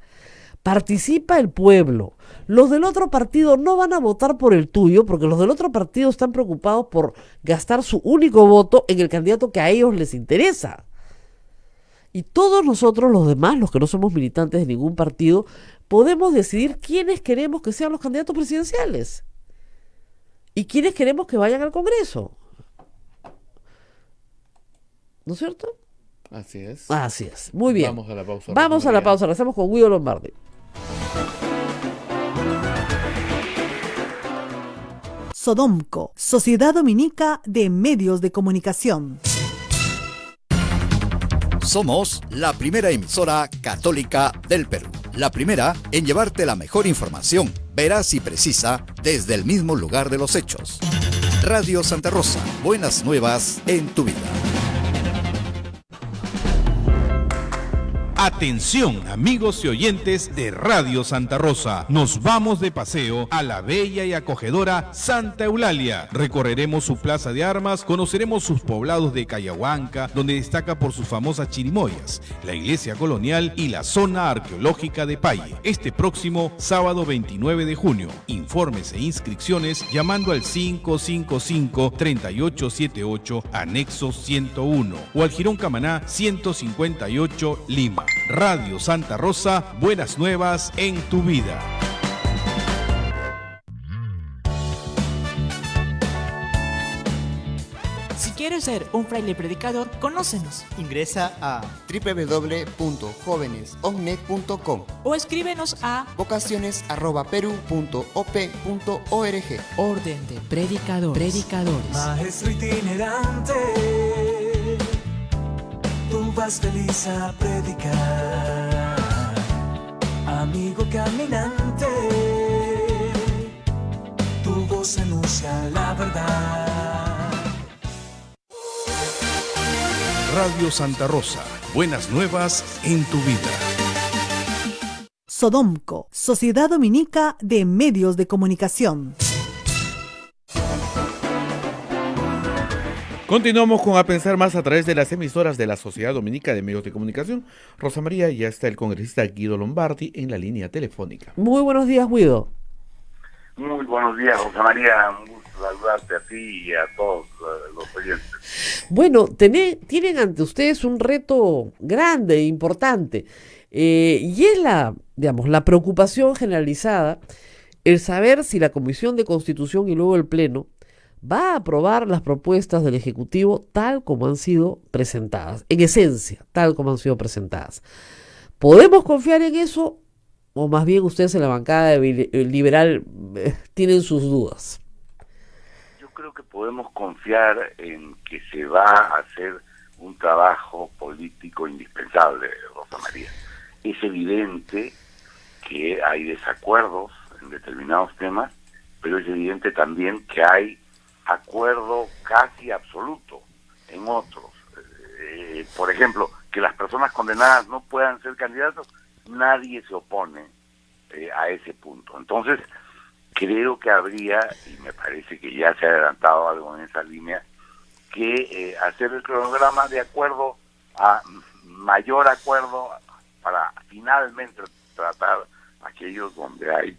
Participa el pueblo. Los del otro partido no van a votar por el tuyo porque los del otro partido están preocupados por gastar su único voto en el candidato que a ellos les interesa. Y todos nosotros, los demás, los que no somos militantes de ningún partido, podemos decidir quiénes queremos que sean los candidatos presidenciales y quiénes queremos que vayan al Congreso. ¿No es cierto? Así es. Así es. Muy bien. Vamos a la pausa. Vamos a la pausa. Regresamos con Guido Lombardi. Sodomco, Sociedad Dominica de Medios de Comunicación. Somos la primera emisora católica del Perú. La primera en llevarte la mejor información, veraz y precisa, desde el mismo lugar de los hechos. Radio Santa Rosa, buenas nuevas en tu vida. Atención, amigos y oyentes de Radio Santa Rosa. Nos vamos de paseo a la bella y acogedora Santa Eulalia. Recorreremos su plaza de armas, conoceremos sus poblados de Cayahuanca, donde destaca por sus famosas chirimoyas, la iglesia colonial y la zona arqueológica de Paye. Este próximo sábado 29 de junio. Informes e inscripciones llamando al 555-3878, anexo 101, o al Jirón Camaná 158, Lima. Radio Santa Rosa, buenas nuevas en tu vida. Si quieres ser un fraile predicador, conócenos Ingresa a www.jovenesognet.com o escríbenos a vocaciones@peru.op.org. Orden de Predicadores. Maestro itinerante, tú vas feliz a predicar. Amigo caminante, tu voz anuncia la verdad. Radio Santa Rosa. Buenas nuevas en tu vida. Sodomco, Sociedad Dominica de Medios de Comunicación. Continuamos con A Pensar Más a través de las emisoras de la Sociedad Dominica de Medios de Comunicación. Rosa María, ya está el congresista Guido Lombardi en la línea telefónica. Muy buenos días, Guido. Muy buenos días, Rosa María. Un gusto saludarte a ti y a todos los oyentes. Bueno, tienen ante ustedes un reto grande e importante. Y es la preocupación generalizada, el saber si la Comisión de Constitución y luego el Pleno va a aprobar las propuestas del Ejecutivo tal como han sido presentadas, en esencia, tal como han sido presentadas. ¿Podemos confiar en eso? ¿O más bien ustedes en la bancada liberal tienen sus dudas? Yo creo que podemos confiar en que se va a hacer un trabajo político indispensable, Rosa María. Es evidente que hay desacuerdos en determinados temas, pero es evidente también que hay acuerdo casi absoluto en otros. Por ejemplo, que las personas condenadas no puedan ser candidatos, nadie se opone a ese punto. Entonces, creo que habría, y me parece que ya se ha adelantado algo en esa línea, que hacer el cronograma de acuerdo a mayor acuerdo para finalmente tratar aquellos donde hay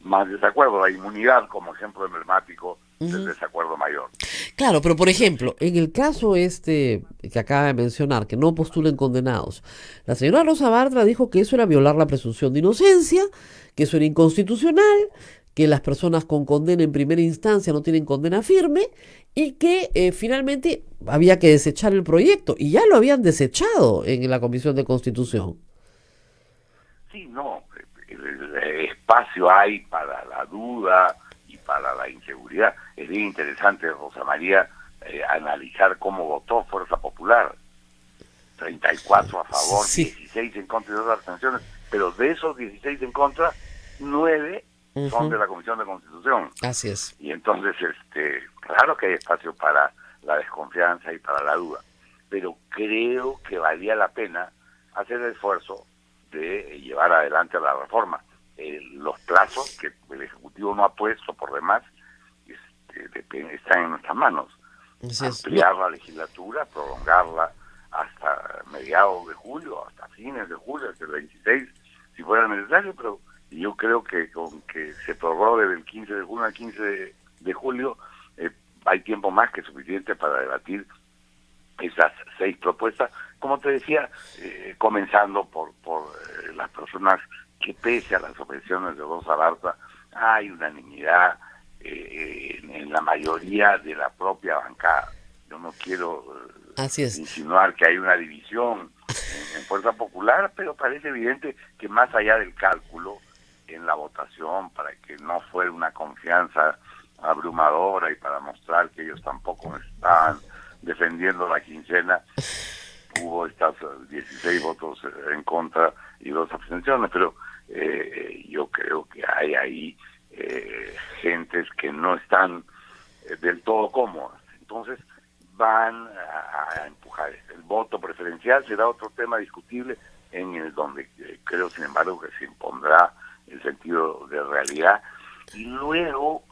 más desacuerdo. La inmunidad como ejemplo emblemático del desacuerdo mayor. Claro, pero por ejemplo, en el caso que acaba de mencionar, que no postulen condenados, la señora Rosa Bartra dijo que eso era violar la presunción de inocencia, que eso era inconstitucional, que las personas con condena en primera instancia no tienen condena firme y que finalmente había que desechar el proyecto, y ya lo habían desechado en la Comisión de Constitución. Sí, no, el espacio hay para la duda y para la inseguridad. Es bien interesante, Rosa María, analizar cómo votó Fuerza Popular. 34 a favor, sí. 16 en contra y 2 abstenciones, pero de esos 16 en contra, 9 son de la Comisión de Constitución. Así es. Y entonces, claro que hay espacio para la desconfianza y para la duda, pero creo que valía la pena hacer el esfuerzo de llevar adelante la reforma. Los plazos que el Ejecutivo no ha puesto por demás están en nuestras manos. Ampliar la legislatura, prolongarla hasta mediados de julio, hasta fines de julio, hasta el 26, si fuera necesario, pero yo creo que con que se prorrogó desde el 15 de junio al 15 de julio, hay tiempo más que suficiente para debatir esas 6 propuestas, como te decía, comenzando por las personas que pese a las objeciones de Rosa Bartra, hay unanimidad en la mayoría de la propia bancada. Yo no quiero insinuar que hay una división en Fuerza Popular, pero parece evidente que más allá del cálculo en la votación, para que no fuera una confianza abrumadora y para mostrar que ellos tampoco estaban defendiendo la quincena, hubo estas 16 votos en contra y 2 abstenciones, pero yo creo que hay ahí gentes que no están del todo cómodas. Entonces van a empujar. El voto preferencial será otro tema discutible en el donde creo, sin embargo, que se impondrá el sentido de realidad, y luego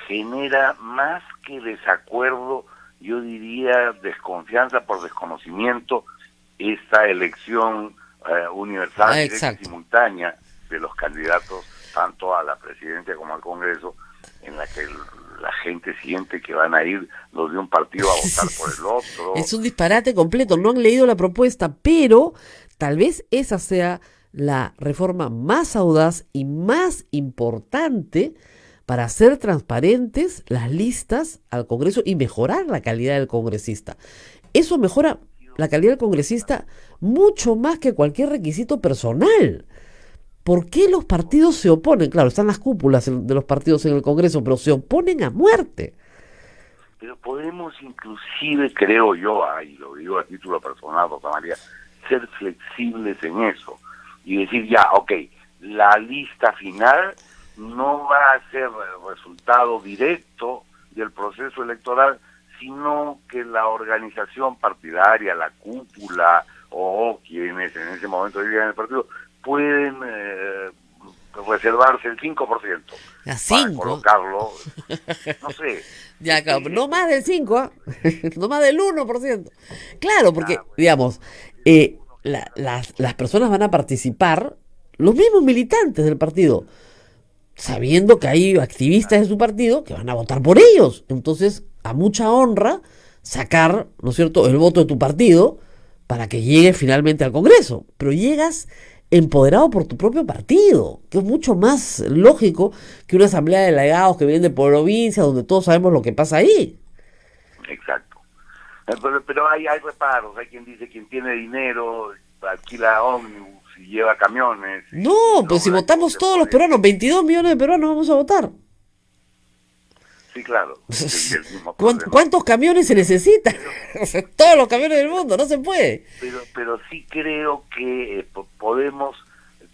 genera más que desacuerdo, yo diría desconfianza por desconocimiento, esta elección universal y simultánea de los candidatos tanto a la presidencia como al Congreso, en la que la gente siente que van a ir los de un partido a votar por el otro. Es un disparate completo, no han leído la propuesta, pero tal vez esa sea la reforma más audaz y más importante para hacer transparentes las listas al Congreso y mejorar la calidad del congresista. Eso mejora la calidad del congresista mucho más que cualquier requisito personal. ¿Por qué los partidos se oponen? Claro, están las cúpulas de los partidos en el Congreso, pero se oponen a muerte. Pero podemos inclusive, creo yo, y lo digo a título personal, Rosa María, ser flexibles en eso y decir ya, ok, la lista final no va a ser el resultado directo del proceso electoral, sino que la organización partidaria, la cúpula o quienes en ese momento vivían en el partido pueden reservarse el 5%. ¿A 5? Para colocarlo, no sé. Ya, claro, no más del 5, no más del 1%. Claro, porque, digamos, las personas van a participar, los mismos militantes del partido, sabiendo que hay activistas de su partido que van a votar por ellos. Entonces, a mucha honra, sacar, ¿no es cierto?, el voto de tu partido para que llegue finalmente al Congreso. Pero llegas empoderado por tu propio partido, que es mucho más lógico que una asamblea de delegados que vienen de provincia, donde todos sabemos lo que pasa ahí. Exacto. Pero hay reparos, hay quien dice quien tiene dinero, alquila ómnibus y lleva camiones. No, pues si votamos todos los peruanos, 22 millones de peruanos vamos a votar. Sí, claro. ¿Cuántos camiones se necesitan? Todos los camiones del mundo, no se puede. Pero sí creo que podemos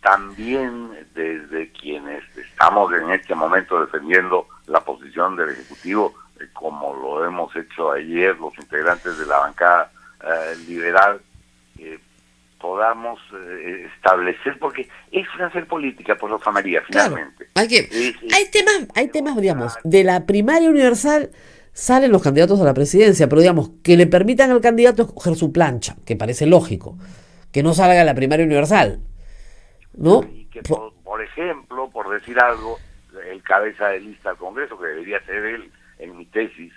también, desde quienes estamos en este momento defendiendo la posición del Ejecutivo, como lo hemos hecho ayer los integrantes de la bancada liberal, podamos establecer, porque es hacer política, por Rosa María, finalmente. Claro, hay temas, digamos, de la primaria universal salen los candidatos a la presidencia, pero digamos, que le permitan al candidato escoger su plancha, que parece lógico, que no salga la primaria universal, ¿no? Y que, por ejemplo, por decir algo, el cabeza de lista al Congreso, que debería ser él, en mi tesis,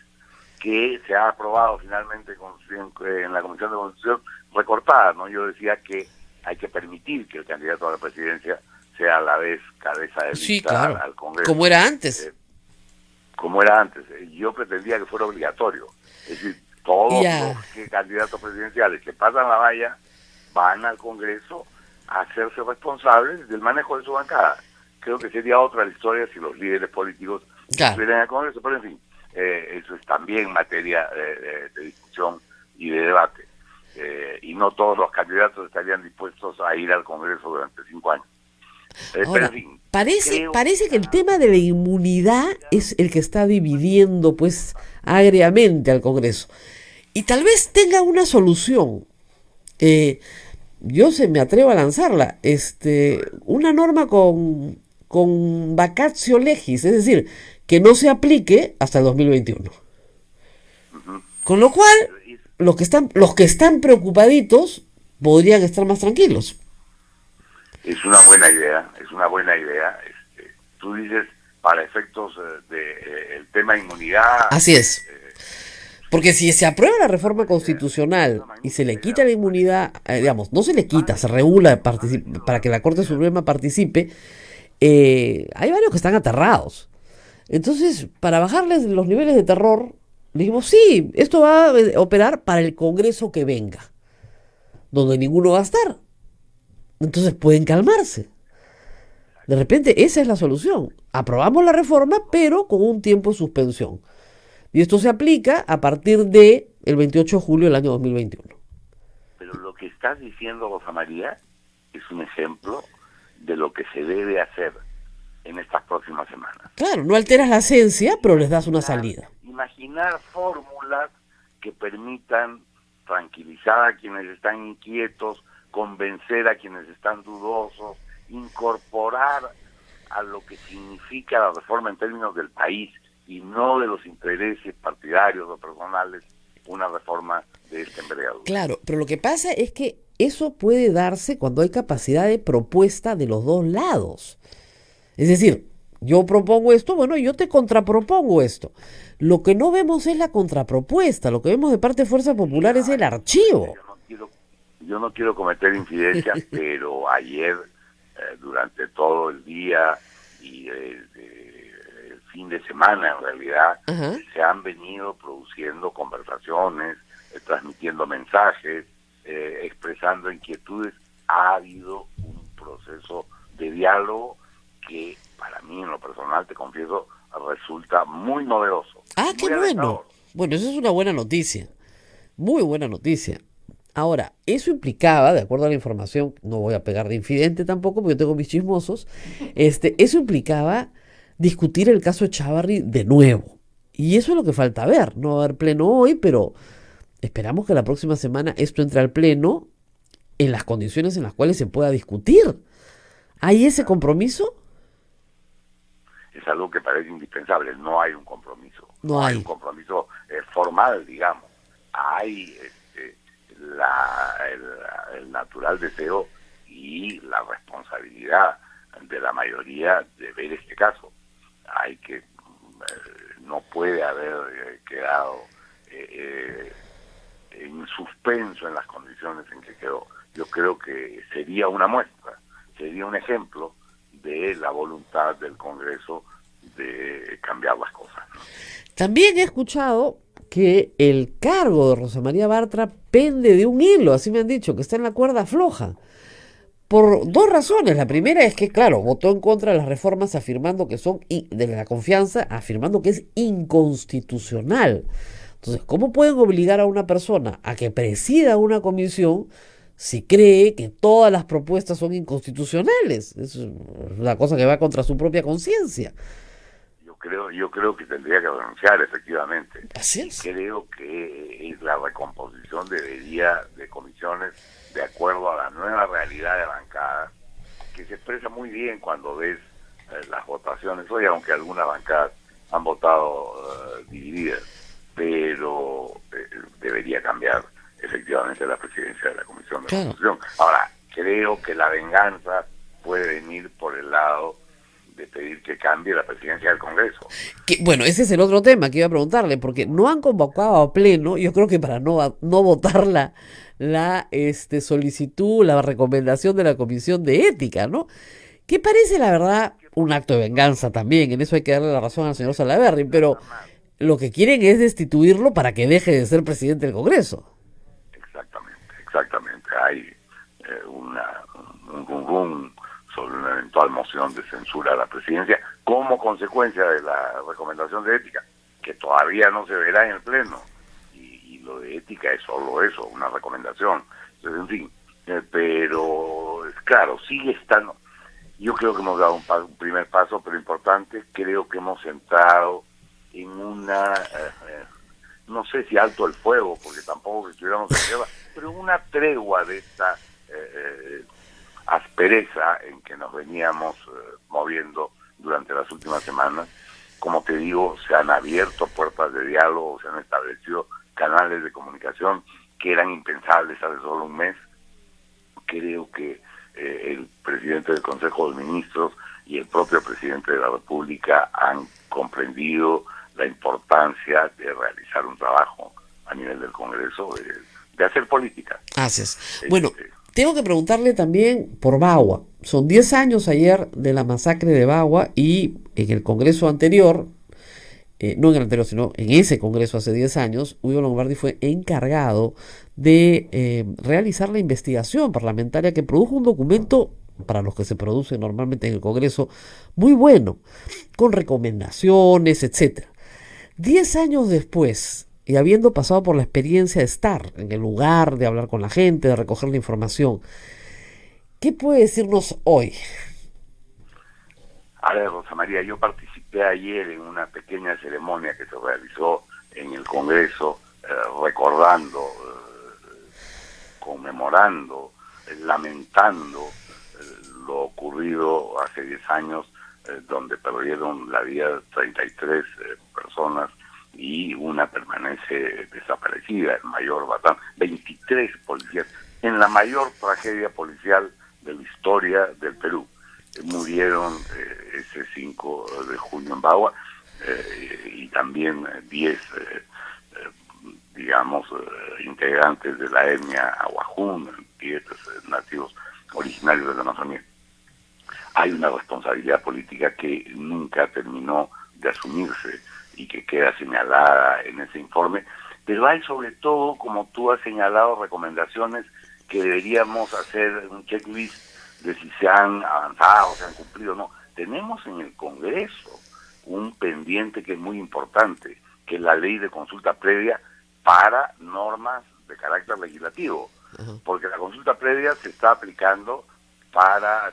que se ha aprobado finalmente en la Comisión de Constitución, recortada, ¿no? Yo decía que hay que permitir que el candidato a la presidencia sea a la vez cabeza de lista, sí, claro, al Congreso. Como era antes. Yo pretendía que fuera obligatorio. Es decir, todos los candidatos presidenciales que pasan la valla van al Congreso a hacerse responsables del manejo de su bancada. Creo que sería otra la historia si los líderes políticos estuvieran al Congreso, pero en fin, eso es también materia de discusión y de debate. Y no todos los candidatos estarían dispuestos a ir al Congreso durante 5 años. Ahora, pero en fin, parece que el tema de la inmunidad es el que está dividiendo pues agriamente al Congreso. Y tal vez tenga una solución. Yo me atrevo a lanzarla. Una norma con vacatio legis, es decir, que no se aplique hasta el 2021. Con lo cual, los que están preocupaditos podrían estar más tranquilos. Es una buena idea. Tú dices, para efectos del tema inmunidad. Así es. Porque si se aprueba la reforma constitucional y se le quita la inmunidad, digamos, no se le quita, se regula para que la Corte Suprema participe, hay varios que están aterrados. Entonces, para bajarles los niveles de terror, dijimos, sí, esto va a operar para el Congreso que venga, donde ninguno va a estar. Entonces pueden calmarse. De repente esa es la solución. Aprobamos la reforma, pero con un tiempo de suspensión. Y esto se aplica a partir de el 28 de julio del año 2021. Pero lo que estás diciendo, Rosa María, es un ejemplo de lo que se debe hacer en estas próximas semanas. Claro, no alteras la esencia, pero les das una salida. Imaginar fórmulas que permitan tranquilizar a quienes están inquietos, convencer a quienes están dudosos, incorporar a lo que significa la reforma en términos del país y no de los intereses partidarios o personales, una reforma de esta envergadura. Claro, pero lo que pasa es que eso puede darse cuando hay capacidad de propuesta de los dos lados. Es decir, yo propongo esto, bueno, yo te contrapropongo esto. Lo que no vemos es la contrapropuesta, lo que vemos de parte de Fuerza Popular es el archivo. Yo no quiero cometer infidencias, pero ayer, durante todo el día y el fin de semana, en realidad, Ajá. se han venido produciendo conversaciones, transmitiendo mensajes, expresando inquietudes. Ha habido un proceso de diálogo que para mí, en lo personal, te confieso, resulta muy novedoso. Ah, qué muy bueno. alentador. Bueno, eso es una buena noticia. Muy buena noticia. Ahora, eso implicaba, de acuerdo a la información, no voy a pegar de infidente tampoco, porque yo tengo mis chismosos, eso implicaba discutir el caso Echavarri de nuevo. Y eso es lo que falta ver. No va a haber pleno hoy, pero esperamos que la próxima semana esto entre al pleno en las condiciones en las cuales se pueda discutir. ¿Hay ese compromiso? Es algo que parece indispensable. No hay un compromiso. No hay. Un compromiso formal, digamos. Hay el natural deseo y la responsabilidad de la mayoría de ver este caso. Hay que no puede haber quedado en suspenso en las condiciones en que quedó. Yo creo que sería una muestra, sería un ejemplo de la voluntad del Congreso de cambiar las cosas. También he escuchado que el cargo de Rosa María Bartra pende de un hilo, así me han dicho, que está en la cuerda floja. Por dos razones. La primera es que, claro, votó en contra de las reformas afirmando que son, de la confianza, afirmando que es inconstitucional. Entonces, ¿cómo pueden obligar a una persona a que presida una comisión si cree que todas las propuestas son inconstitucionales? Es una cosa que va contra su propia conciencia. Yo creo que tendría que renunciar, efectivamente. Así es. Creo que la recomposición de comisiones de acuerdo a la nueva realidad de bancada, que se expresa muy bien cuando ves las votaciones hoy, aunque algunas bancadas han votado divididas, pero debería cambiar efectivamente la presidencia de la Comisión de Constitución. Ahora, creo que la venganza puede venir por el lado de pedir que cambie la presidencia del Congreso. Bueno, ese es el otro tema que iba a preguntarle, porque no han convocado a pleno, yo creo que para no votar la solicitud, la recomendación de la Comisión de Ética, ¿no? Que parece, la verdad, un acto de venganza también, en eso hay que darle la razón al señor Salaverry, pero lo que quieren es destituirlo para que deje de ser presidente del Congreso. Exactamente. Hay un rum sobre una eventual moción de censura a la presidencia como consecuencia de la recomendación de ética, que todavía no se verá en el Pleno. Y lo de ética es solo eso, una recomendación. Entonces, en fin, pero claro, sigue estando. Yo creo que hemos dado un primer paso, pero importante. Creo que hemos entrado en una, no sé si alto el fuego, porque tampoco que estuviéramos en guerra, pero una tregua de esta aspereza en que nos veníamos moviendo durante las últimas semanas. Como te digo, se han abierto puertas de diálogo, se han establecido canales de comunicación que eran impensables hace solo un mes. Creo que el presidente del Consejo de Ministros y el propio presidente de la República han comprendido la importancia de realizar un trabajo a nivel del Congreso, de hacer política. Haces. Bueno, tengo que preguntarle también por Bagua. Son 10 años ayer de la masacre de Bagua y en el Congreso anterior, no en el anterior, sino en ese Congreso hace 10 años, Hugo Lombardi fue encargado de realizar la investigación parlamentaria que produjo un documento, para los que se produce normalmente en el Congreso, muy bueno, con recomendaciones, etcétera. 10 años después, y habiendo pasado por la experiencia de estar en el lugar, de hablar con la gente, de recoger la información, ¿qué puede decirnos hoy? A ver, Rosa María, yo participé ayer en una pequeña ceremonia que se realizó en el Congreso, recordando, conmemorando, lamentando lo ocurrido hace 10 años, donde perdieron la vida 33 personas y una permanece desaparecida, el mayor Batán, 23 policías, en la mayor tragedia policial de la historia del Perú. Murieron ese 5 de junio en Bagua y también 10, integrantes de la etnia Ahuajún, nativos originarios de la Amazonía. Hay una responsabilidad política que nunca terminó de asumirse y que queda señalada en ese informe, pero hay sobre todo, como tú has señalado, recomendaciones que deberíamos hacer un checklist de si se han avanzado, se han cumplido o no. Tenemos en el Congreso un pendiente que es muy importante, que es la ley de consulta previa para normas de carácter legislativo, porque la consulta previa se está aplicando para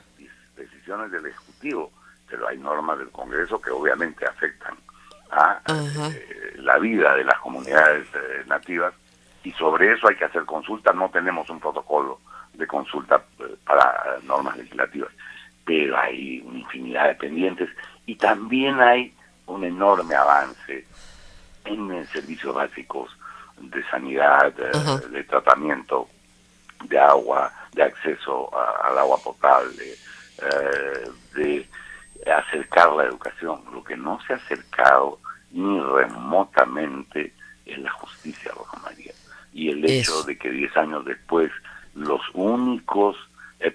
decisiones del Ejecutivo, pero hay normas del Congreso que obviamente afectan a la vida de las comunidades nativas, y sobre eso hay que hacer consulta. No tenemos un protocolo de consulta para normas legislativas, pero hay una infinidad de pendientes, y también hay un enorme avance en servicios básicos de sanidad, de tratamiento, de agua, de acceso al agua potable, de acercar la educación. Lo que no se ha acercado ni remotamente es la justicia, Rosa María. Y el hecho de que 10 años después los únicos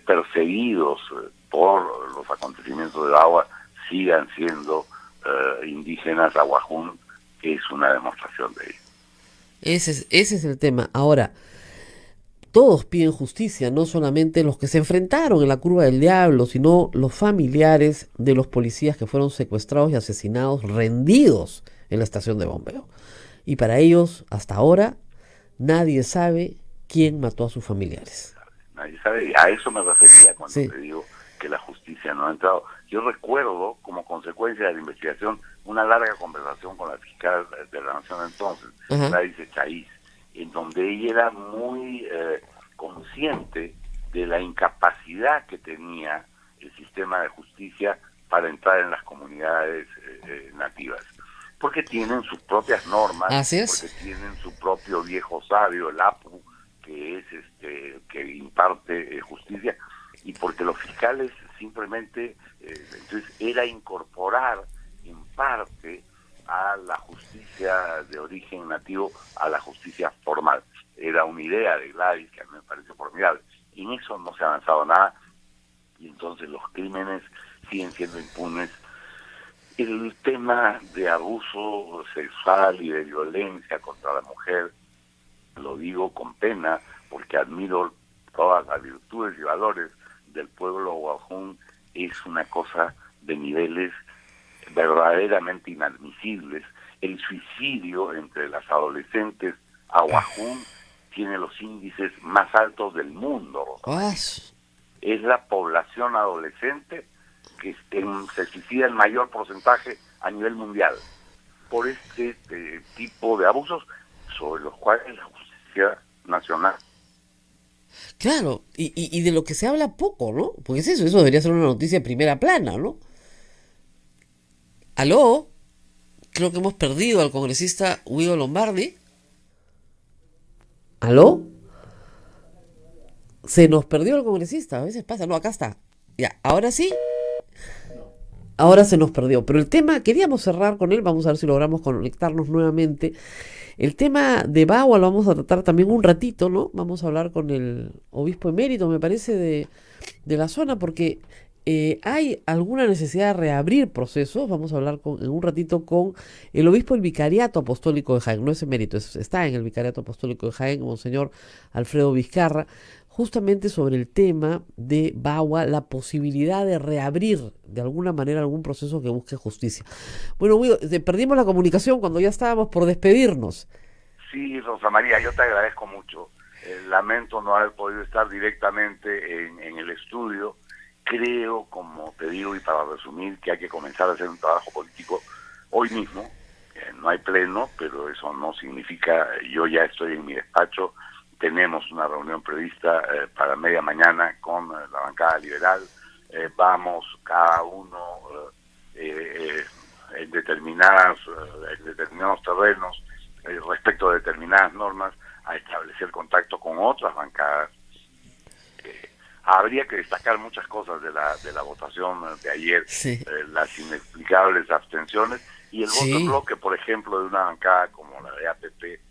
perseguidos por los acontecimientos del agua sigan siendo indígenas aguajún es una demostración de ello. Ese es el tema. Ahora, todos piden justicia, no solamente los que se enfrentaron en la curva del diablo, sino los familiares de los policías que fueron secuestrados y asesinados, rendidos en la estación de bombeo. Y para ellos, hasta ahora, nadie sabe quién mató a sus familiares. Nadie sabe, y a eso me refería cuando te digo que la justicia no ha entrado. Yo recuerdo, como consecuencia de la investigación, una larga conversación con la fiscal de la Nación entonces, Gladys Echaíz, en donde ella era muy consciente de la incapacidad que tenía el sistema de justicia para entrar en las comunidades nativas, porque tienen sus propias normas, porque tienen su propio viejo sabio, el APU, que es que imparte justicia, y porque los fiscales simplemente, entonces era incorporar en parte a la justicia de origen nativo a la justicia formal. Era una idea de Gladys que a mí me pareció formidable. Y en eso no se ha avanzado nada, y entonces los crímenes siguen siendo impunes. El tema de abuso sexual y de violencia contra la mujer, lo digo con pena, porque admiro todas las virtudes y valores del pueblo aguajún, es una cosa de niveles verdaderamente inadmisibles. El suicidio entre las adolescentes aguajún tiene los índices más altos del mundo. Es la población adolescente que se suicida en mayor porcentaje a nivel mundial por este tipo de abusos sobre los cuales la justicia nacional. Claro, y de lo que se habla poco, ¿no? Porque es eso debería ser una noticia de primera plana, ¿no? ¿Aló? Creo que hemos perdido al congresista Guido Lombardi. ¿Aló? Se nos perdió el congresista, a veces pasa. No, acá está. Ya, ahora sí. Ahora se nos perdió. Pero el tema, queríamos cerrar con él, vamos a ver si logramos conectarnos nuevamente. El tema de Bagua lo vamos a tratar también un ratito, ¿no? Vamos a hablar con el obispo emérito, me parece, de la zona, porque hay alguna necesidad de reabrir procesos. Vamos a hablar en un ratito con el obispo del Vicariato Apostólico de Jaén. No es emérito, está en el Vicariato Apostólico de Jaén, Monseñor Alfredo Vizcarra, justamente sobre el tema de Bagua, la posibilidad de reabrir de alguna manera algún proceso que busque justicia. Bueno, Guido, perdimos la comunicación cuando ya estábamos por despedirnos. Sí, Rosa María, yo te agradezco mucho. Lamento no haber podido estar directamente en el estudio. Creo, como te digo, y para resumir, que hay que comenzar a hacer un trabajo político hoy mismo. No hay pleno, pero eso no significa, yo ya estoy en mi despacho. Tenemos una reunión prevista para media mañana con la bancada liberal. Vamos cada uno en determinados terrenos respecto a determinadas normas a establecer contacto con otras bancadas. Habría que destacar muchas cosas de la votación de ayer, las inexplicables abstenciones y el voto en bloque, por ejemplo, de una bancada como la de APP,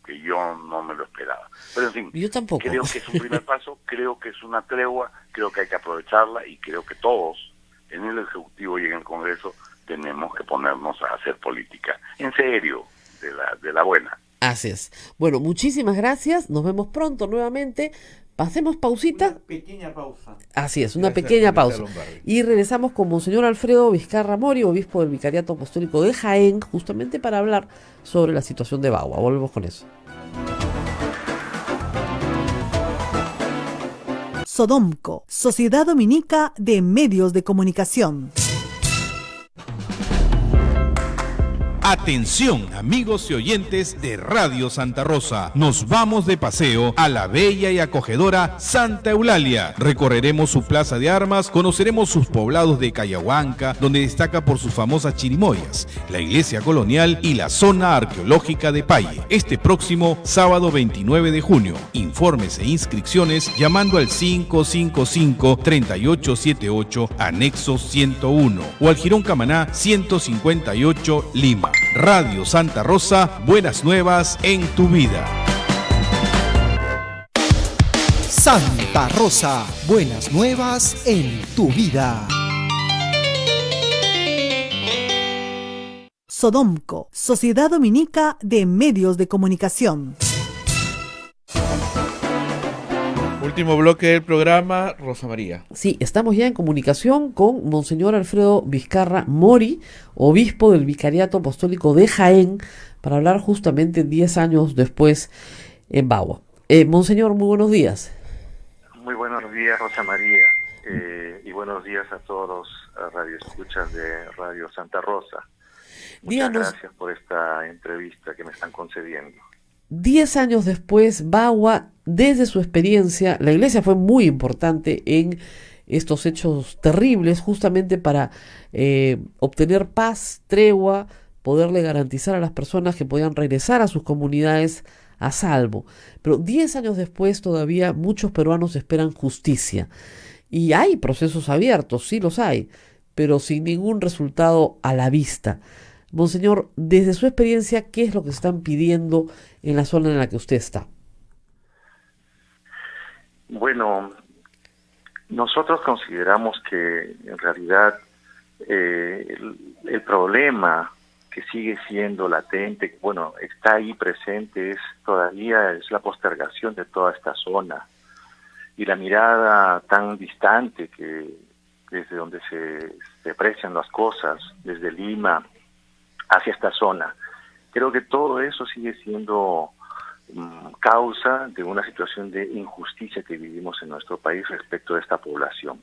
que yo no me lo esperaba. Pero en fin, yo tampoco. Creo que es un primer paso, creo que es una tregua, creo que hay que aprovecharla y creo que todos, en el Ejecutivo y en el Congreso, tenemos que ponernos a hacer política. En serio, de la buena. Así es. Bueno, muchísimas gracias. Nos vemos pronto nuevamente. Pasemos pausita. Pequeña pausa. Así es, una Gracias, pequeña Julieta pausa. Lombardi. Y regresamos con Monseñor Alfredo Vizcarra Mori, obispo del Vicariato Apostólico de Jaén, justamente para hablar sobre la situación de Bagua. Volvemos con eso. Sodomco, Sociedad Dominica de Medios de Comunicación. Atención, amigos y oyentes de Radio Santa Rosa. Nos vamos de paseo a la bella y acogedora Santa Eulalia. Recorreremos su plaza de armas, conoceremos sus poblados de Cayahuanca, donde destaca por sus famosas chirimoyas, la iglesia colonial y la zona arqueológica de Paye. Este próximo sábado 29 de junio. Informes e inscripciones llamando al 555-3878, anexo 101, o al Jirón Camaná 158, Lima. Radio Santa Rosa, buenas nuevas en tu vida. Santa Rosa, buenas nuevas en tu vida. Sodomco, Sociedad Dominica de Medios de Comunicación. Último bloque del programa, Rosa María. Sí, estamos ya en comunicación con Monseñor Alfredo Vizcarra Mori, obispo del Vicariato Apostólico de Jaén, para hablar justamente 10 años después en Bagua. Monseñor, muy buenos días. Muy buenos días, Rosa María, y buenos días a todos los radioescuchas de Radio Santa Rosa. Muchas gracias por esta entrevista que me están concediendo. 10 años después, Bagua, desde su experiencia, la iglesia fue muy importante en estos hechos terribles, justamente para obtener paz, tregua, poderle garantizar a las personas que podían regresar a sus comunidades a salvo. Pero 10 años después todavía muchos peruanos esperan justicia. Y hay procesos abiertos, sí los hay, pero sin ningún resultado a la vista. Monseñor, desde su experiencia, ¿qué es lo que están pidiendo en la zona en la que usted está? Bueno, nosotros consideramos que en realidad el problema que sigue siendo latente, bueno, está ahí presente, todavía es la postergación de toda esta zona y la mirada tan distante que desde donde se aprecian las cosas, desde Lima hacia esta zona. Creo que todo eso sigue siendo causa de una situación de injusticia que vivimos en nuestro país respecto de esta población.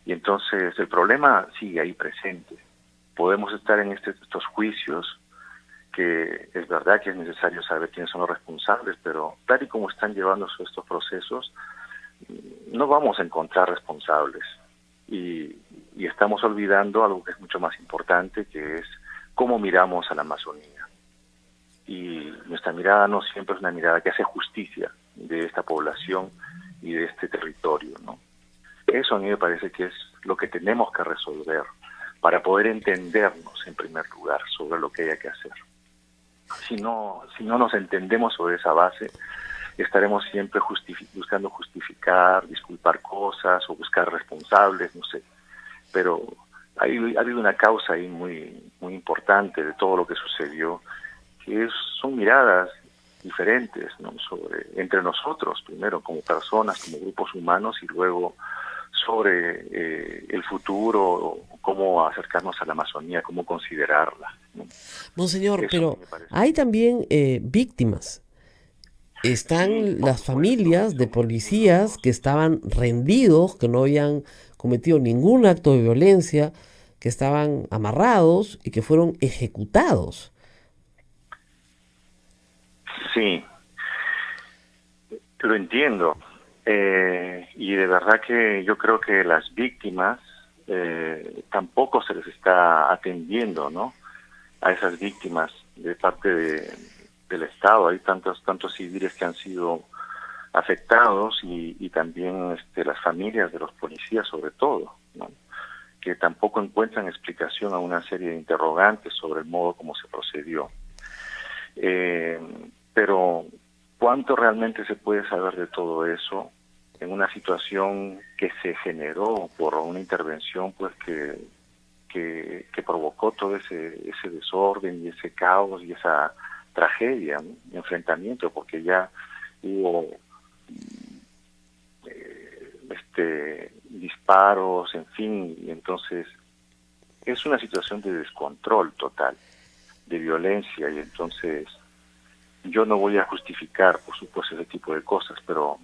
Y entonces el problema sigue ahí presente. Podemos estar en estos juicios, que es verdad que es necesario saber quiénes son los responsables, pero tal y como están llevándose estos procesos, no vamos a encontrar responsables. Y estamos olvidando algo que es mucho más importante, que es cómo miramos a la Amazonía. Y nuestra mirada no siempre es una mirada que hace justicia de esta población y de este territorio, ¿no? Eso a mí me parece que es lo que tenemos que resolver para poder entendernos en primer lugar sobre lo que haya que hacer. Si no nos entendemos sobre esa base, estaremos siempre buscando justificar, disculpar cosas o buscar responsables, no sé. Pero ha habido una causa ahí muy importante de todo lo que sucedió, que son miradas diferentes, ¿no? Entre nosotros, primero como personas, como grupos humanos, y luego sobre el futuro, cómo acercarnos a la Amazonía, cómo considerarla, ¿no? Monseñor, pero hay también víctimas. Están las familias de policías que estaban rendidos, que no habían cometido ningún acto de violencia, que estaban amarrados y que fueron ejecutados. Sí, lo entiendo. Y de verdad que yo creo que las víctimas tampoco se les está atendiendo, ¿no? A esas víctimas de parte del Estado. Hay tantos civiles que han sido afectados y también las familias de los policías sobre todo, ¿no? Que tampoco encuentran explicación a una serie de interrogantes sobre el modo como se procedió. Pero ¿cuánto realmente se puede saber de todo eso en una situación que se generó por una intervención pues que que provocó todo ese desorden y ese caos y esa tragedia, ¿no? Enfrentamiento, porque ya hubo disparos, en fin, y entonces es una situación de descontrol total, de violencia, y entonces yo no voy a justificar, por supuesto, ese tipo de cosas, pero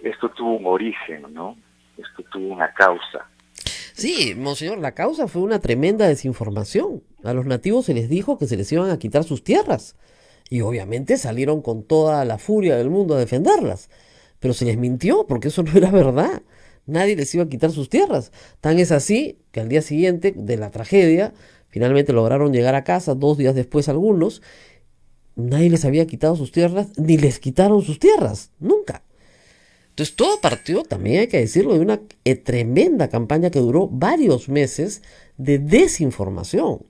esto tuvo un origen, ¿no? Esto tuvo una causa. Sí, monseñor, la causa fue una tremenda desinformación. A los nativos se les dijo que se les iban a quitar sus tierras. Y obviamente salieron con toda la furia del mundo a defenderlas. Pero se les mintió porque eso no era verdad. Nadie les iba a quitar sus tierras. Tan es así que al día siguiente de la tragedia, finalmente lograron llegar a casa, 2 días después algunos. Nadie les había quitado sus tierras, ni les quitaron sus tierras, nunca. Entonces todo partió, también hay que decirlo, de una tremenda campaña que duró varios meses de desinformación.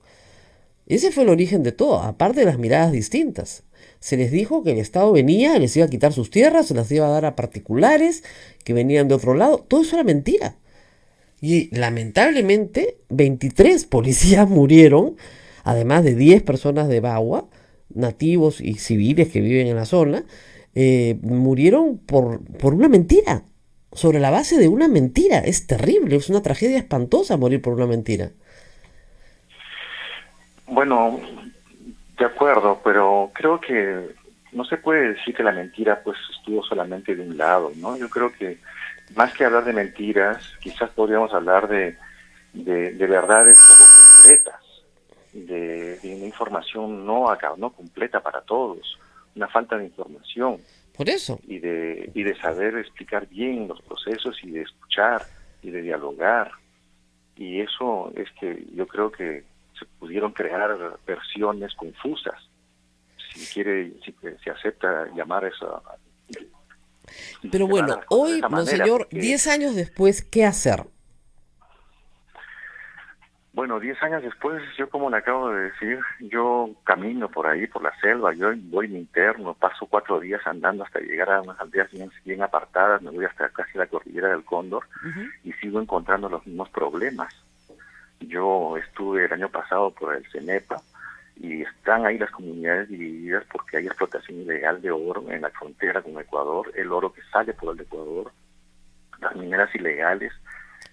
Ese fue el origen de todo, aparte de las miradas distintas. Se les dijo que el Estado venía, les iba a quitar sus tierras, se las iba a dar a particulares que venían de otro lado. Todo eso era mentira. Y lamentablemente 23 policías murieron, además de 10 personas de Bagua, nativos y civiles que viven en la zona, murieron por una mentira, sobre la base de una mentira. Es terrible, es una tragedia espantosa morir por una mentira. Bueno, de acuerdo, pero creo que no se puede decir que la mentira pues estuvo solamente de un lado, ¿no? Yo creo que más que hablar de mentiras, quizás podríamos hablar de verdades poco completas, de una información no completa para todos, una falta de información. Por eso. Y de saber explicar bien los procesos y de escuchar y de dialogar. Y eso es que yo creo que se pudieron crear versiones confusas. Si se acepta llamar eso. Pero bueno, hoy, monseñor, 10 años después, ¿qué hacer? Bueno, 10 años después, yo como le acabo de decir, yo camino por ahí, por la selva, yo voy mi interno, paso 4 días andando hasta llegar a unas aldeas bien apartadas, me voy hasta casi la cordillera del Cóndor y sigo encontrando los mismos problemas. Yo estuve el año pasado por el CENEPA y están ahí las comunidades divididas porque hay explotación ilegal de oro en la frontera con Ecuador, el oro que sale por el Ecuador, las mineras ilegales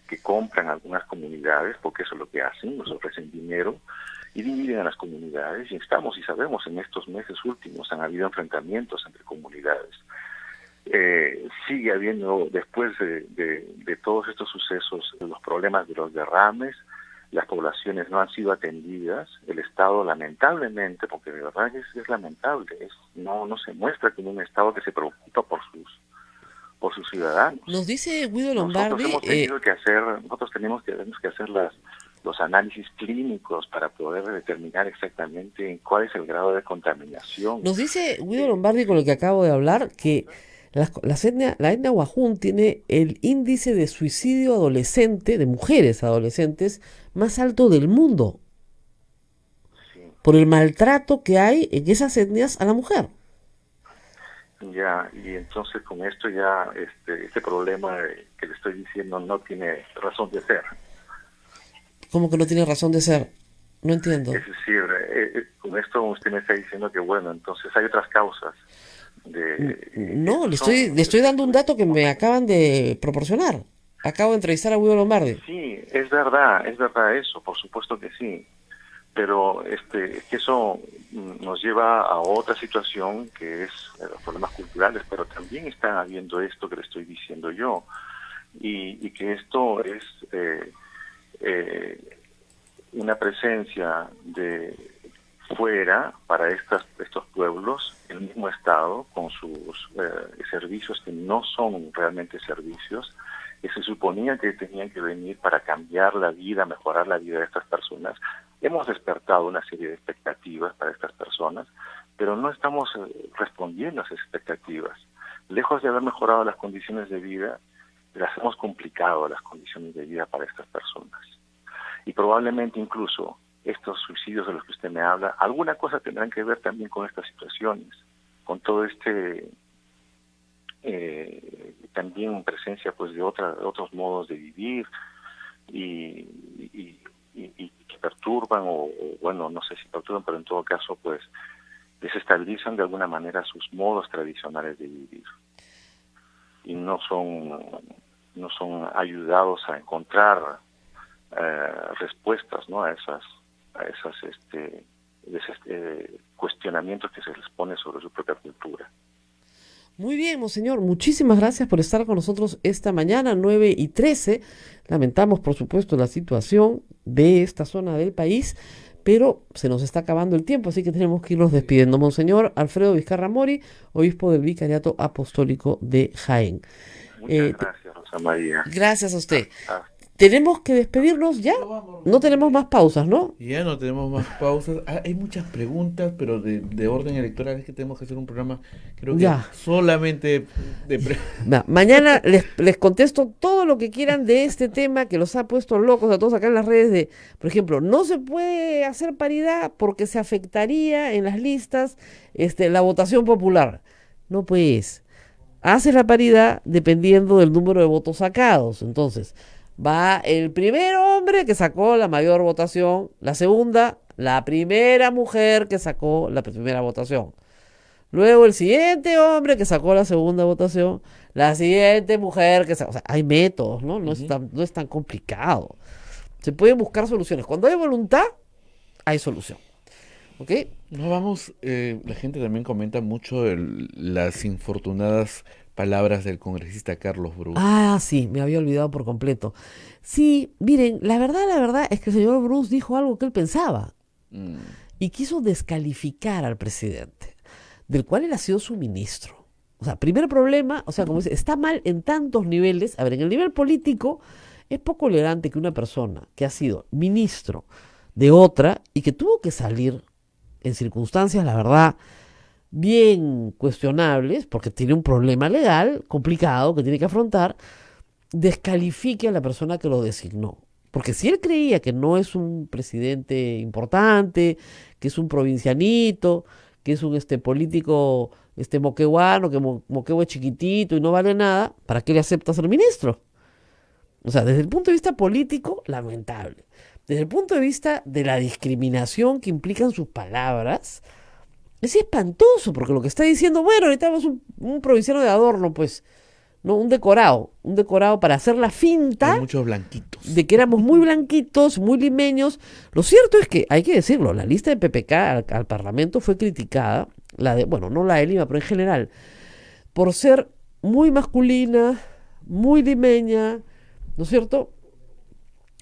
que compran algunas comunidades, porque eso es lo que hacen, nos ofrecen dinero y dividen a las comunidades, y sabemos en estos meses últimos han habido enfrentamientos entre comunidades. Sigue habiendo, después de todos estos sucesos, los problemas de los derrames, las poblaciones no han sido atendidas, el Estado lamentablemente, porque de verdad es lamentable, no se muestra como un Estado que se preocupa por sus ciudadanos. Nos dice Guido Lombardi, nosotros tenemos que hacer los análisis clínicos para poder determinar exactamente cuál es el grado de contaminación. Nos dice Guido Lombardi, con lo que acabo de hablar, que la etnia Wajún tiene el índice de suicidio adolescente, de mujeres adolescentes, más alto del mundo. Sí. Por el maltrato que hay en esas etnias a la mujer. Ya, y entonces con esto ya este problema que le estoy diciendo no tiene razón de ser. ¿Cómo que no tiene razón de ser? No entiendo. Es decir, con esto usted me está diciendo que bueno, entonces hay otras causas. No, le estoy dando un dato que me acaban de proporcionar. Acabo de entrevistar a Guido Lombardi. Sí, es verdad eso, por supuesto que sí. Pero que eso nos lleva a otra situación que es los problemas culturales, pero también está habiendo esto que le estoy diciendo yo, y que esto es una presencia de fuera para estos pueblos, el mismo Estado con sus servicios que no son realmente servicios, que se suponía que tenían que venir para cambiar la vida, mejorar la vida de estas personas. Hemos despertado una serie de expectativas para estas personas, pero no estamos respondiendo a esas expectativas. Lejos de haber mejorado las condiciones de vida, las hemos complicado las condiciones de vida para estas personas. Y probablemente incluso estos suicidios de los que usted me habla, alguna cosa tendrán que ver también con estas situaciones, con todo también presencia pues de otros modos de vivir, y que perturban bueno, no sé si perturban, pero en todo caso pues desestabilizan de alguna manera sus modos tradicionales de vivir y no son ayudados a encontrar respuestas, ¿no? a esas cuestionamientos que se les pone sobre su propia cultura. Muy bien, monseñor, muchísimas gracias por estar con nosotros esta mañana, 9:13. Lamentamos, por supuesto, la situación de esta zona del país, pero se nos está acabando el tiempo, así que tenemos que irnos despidiendo. Monseñor Alfredo Vizcarra Mori, obispo del Vicariato Apostólico de Jaén. Muchas gracias, Rosa María. Gracias a usted. Tenemos que despedirnos ya. No tenemos más pausas, ¿no? Ya no tenemos más pausas. Hay muchas preguntas, pero de orden electoral. Es que tenemos que hacer un programa, creo que solamente mañana les contesto todo lo que quieran de este tema que los ha puesto locos a todos acá en las redes por ejemplo, no se puede hacer paridad porque se afectaría en las listas la votación popular. No, pues, haces la paridad dependiendo del número de votos sacados. Entonces, va el primer hombre que sacó la mayor votación, la segunda, la primera mujer que sacó la primera votación. Luego el siguiente hombre que sacó la segunda votación, la siguiente mujer que sacó. O sea, hay métodos, ¿no? No es tan complicado. Se pueden buscar soluciones. Cuando hay voluntad, hay solución. ¿Ok? No vamos, la gente también comenta mucho las infortunadas palabras del congresista Carlos Brus. Ah, sí, me había olvidado por completo. Sí, miren, la verdad es que el señor Brus dijo algo que él pensaba y quiso descalificar al presidente, del cual él ha sido su ministro. O sea, primer problema, o sea, como dice, está mal en tantos niveles. A ver, en el nivel político es poco elegante que una persona que ha sido ministro de otra y que tuvo que salir en circunstancias, la verdad, bien cuestionables, porque tiene un problema legal complicado que tiene que afrontar, descalifique a la persona que lo designó. Porque si él creía que no es un presidente importante, que es un provincianito, que es un político moqueguano, que Moquegua es chiquitito y no vale nada, ¿para qué le acepta ser ministro? O sea, desde el punto de vista político, lamentable. Desde el punto de vista de la discriminación que implican sus palabras, es espantoso, porque lo que está diciendo, bueno, necesitamos un provinciano de adorno, pues, ¿no? Un decorado para hacer la finta. Hay muchos blanquitos. De que éramos muy blanquitos, muy limeños. Lo cierto es que, hay que decirlo, la lista de PPK al Parlamento fue criticada, no la de Lima, pero en general, por ser muy masculina, muy limeña, ¿no es cierto?,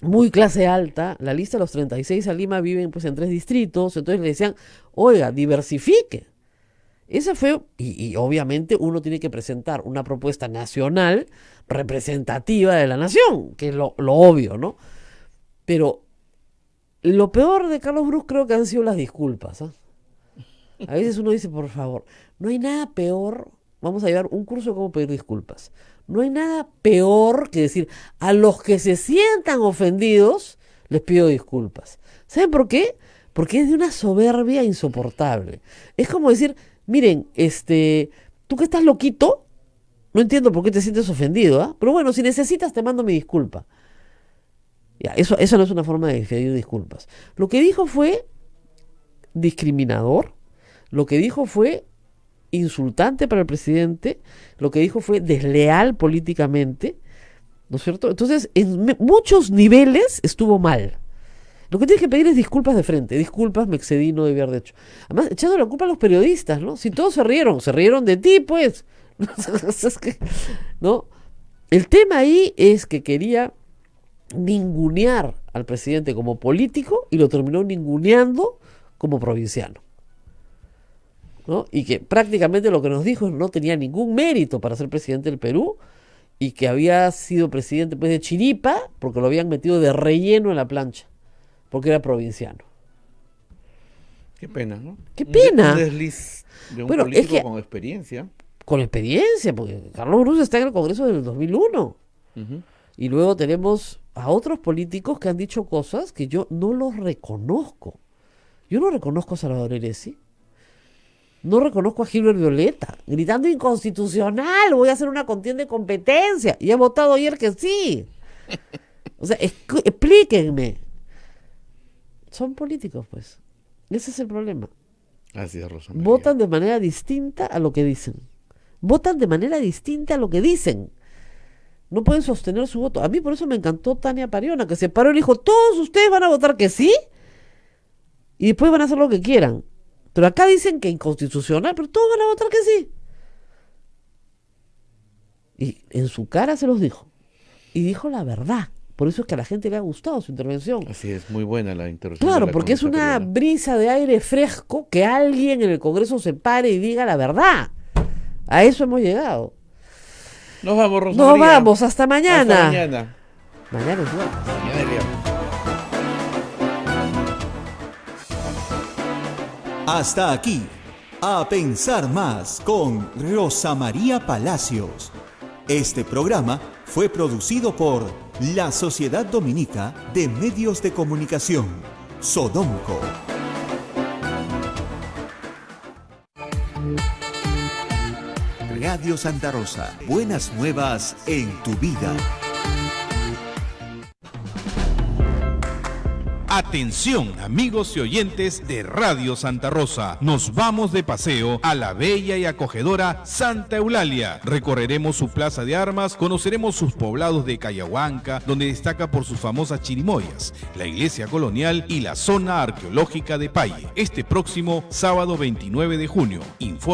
muy clase alta. La lista de los 36 a Lima viven pues en 3 distritos, entonces le decían, oiga, diversifique. Esa fue, y obviamente uno tiene que presentar una propuesta nacional representativa de la nación, que es lo obvio, ¿no? Pero lo peor de Carlos Brus creo que han sido las disculpas, ¿eh? A veces uno dice, por favor, no hay nada peor, vamos a llevar un curso de cómo pedir disculpas. No hay nada peor que decir, a los que se sientan ofendidos, les pido disculpas. ¿Saben por qué? Porque es de una soberbia insoportable. Es como decir, miren, tú que estás loquito, no entiendo por qué te sientes ofendido, ¿eh? Pero bueno, si necesitas te mando mi disculpa. Ya, eso no es una forma de pedir disculpas. Lo que dijo fue discriminador, lo que dijo fue insultante para el presidente, lo que dijo fue desleal políticamente, ¿no es cierto? Entonces, en muchos niveles estuvo mal. Lo que tienes que pedir es disculpas de frente. Disculpas, me excedí, no debía haber hecho. Además, echando la culpa a los periodistas, ¿no? Si todos se rieron de ti, pues. ¿No? El tema ahí es que quería ningunear al presidente como político y lo terminó ninguneando como provinciano, ¿no? Y que prácticamente lo que nos dijo no tenía ningún mérito para ser presidente del Perú y que había sido presidente pues, de chiripa porque lo habían metido de relleno en la plancha porque era provinciano. Qué pena, ¿no? Qué pena. Un desliz de un político con experiencia. Con experiencia, porque Carlos Brus está en el Congreso del 2001. Y luego tenemos a otros políticos que han dicho cosas que yo no los reconozco. Yo no reconozco a Salvador Heresi. No reconozco a Gilbert Violeta, gritando inconstitucional, voy a hacer una contienda de competencia. Y ha votado ayer que sí. O sea, explíquenme. Son políticos, pues. Ese es el problema. Así es, Rosa María. Votan de manera distinta a lo que dicen. Votan de manera distinta a lo que dicen. No pueden sostener su voto. A mí por eso me encantó Tania Pariona, que se paró y dijo, todos ustedes van a votar que sí y después van a hacer lo que quieran. Pero acá dicen que inconstitucional, pero todos van a votar que sí. Y en su cara se los dijo. Y dijo la verdad. Por eso es que a la gente le ha gustado su intervención. Así es, muy buena la intervención. Claro, de la porque es una congresista brisa de aire fresco que alguien en el Congreso se pare y diga la verdad. A eso hemos llegado. Nos vamos, Rosa Nos María. vamos, hasta mañana. Hasta mañana. Mañana es bueno. Mañana es viernes. Hasta aquí, A Pensar Más con Rosa María Palacios. Este programa fue producido por la Sociedad Dominica de Medios de Comunicación, Sodomco. Radio Santa Rosa, buenas nuevas en tu vida. Atención, amigos y oyentes de Radio Santa Rosa. Nos vamos de paseo a la bella y acogedora Santa Eulalia. Recorreremos su plaza de armas, conoceremos sus poblados de Cayahuanca, donde destaca por sus famosas chirimoyas, la iglesia colonial y la zona arqueológica de Paye. Este próximo sábado 29 de junio. Informe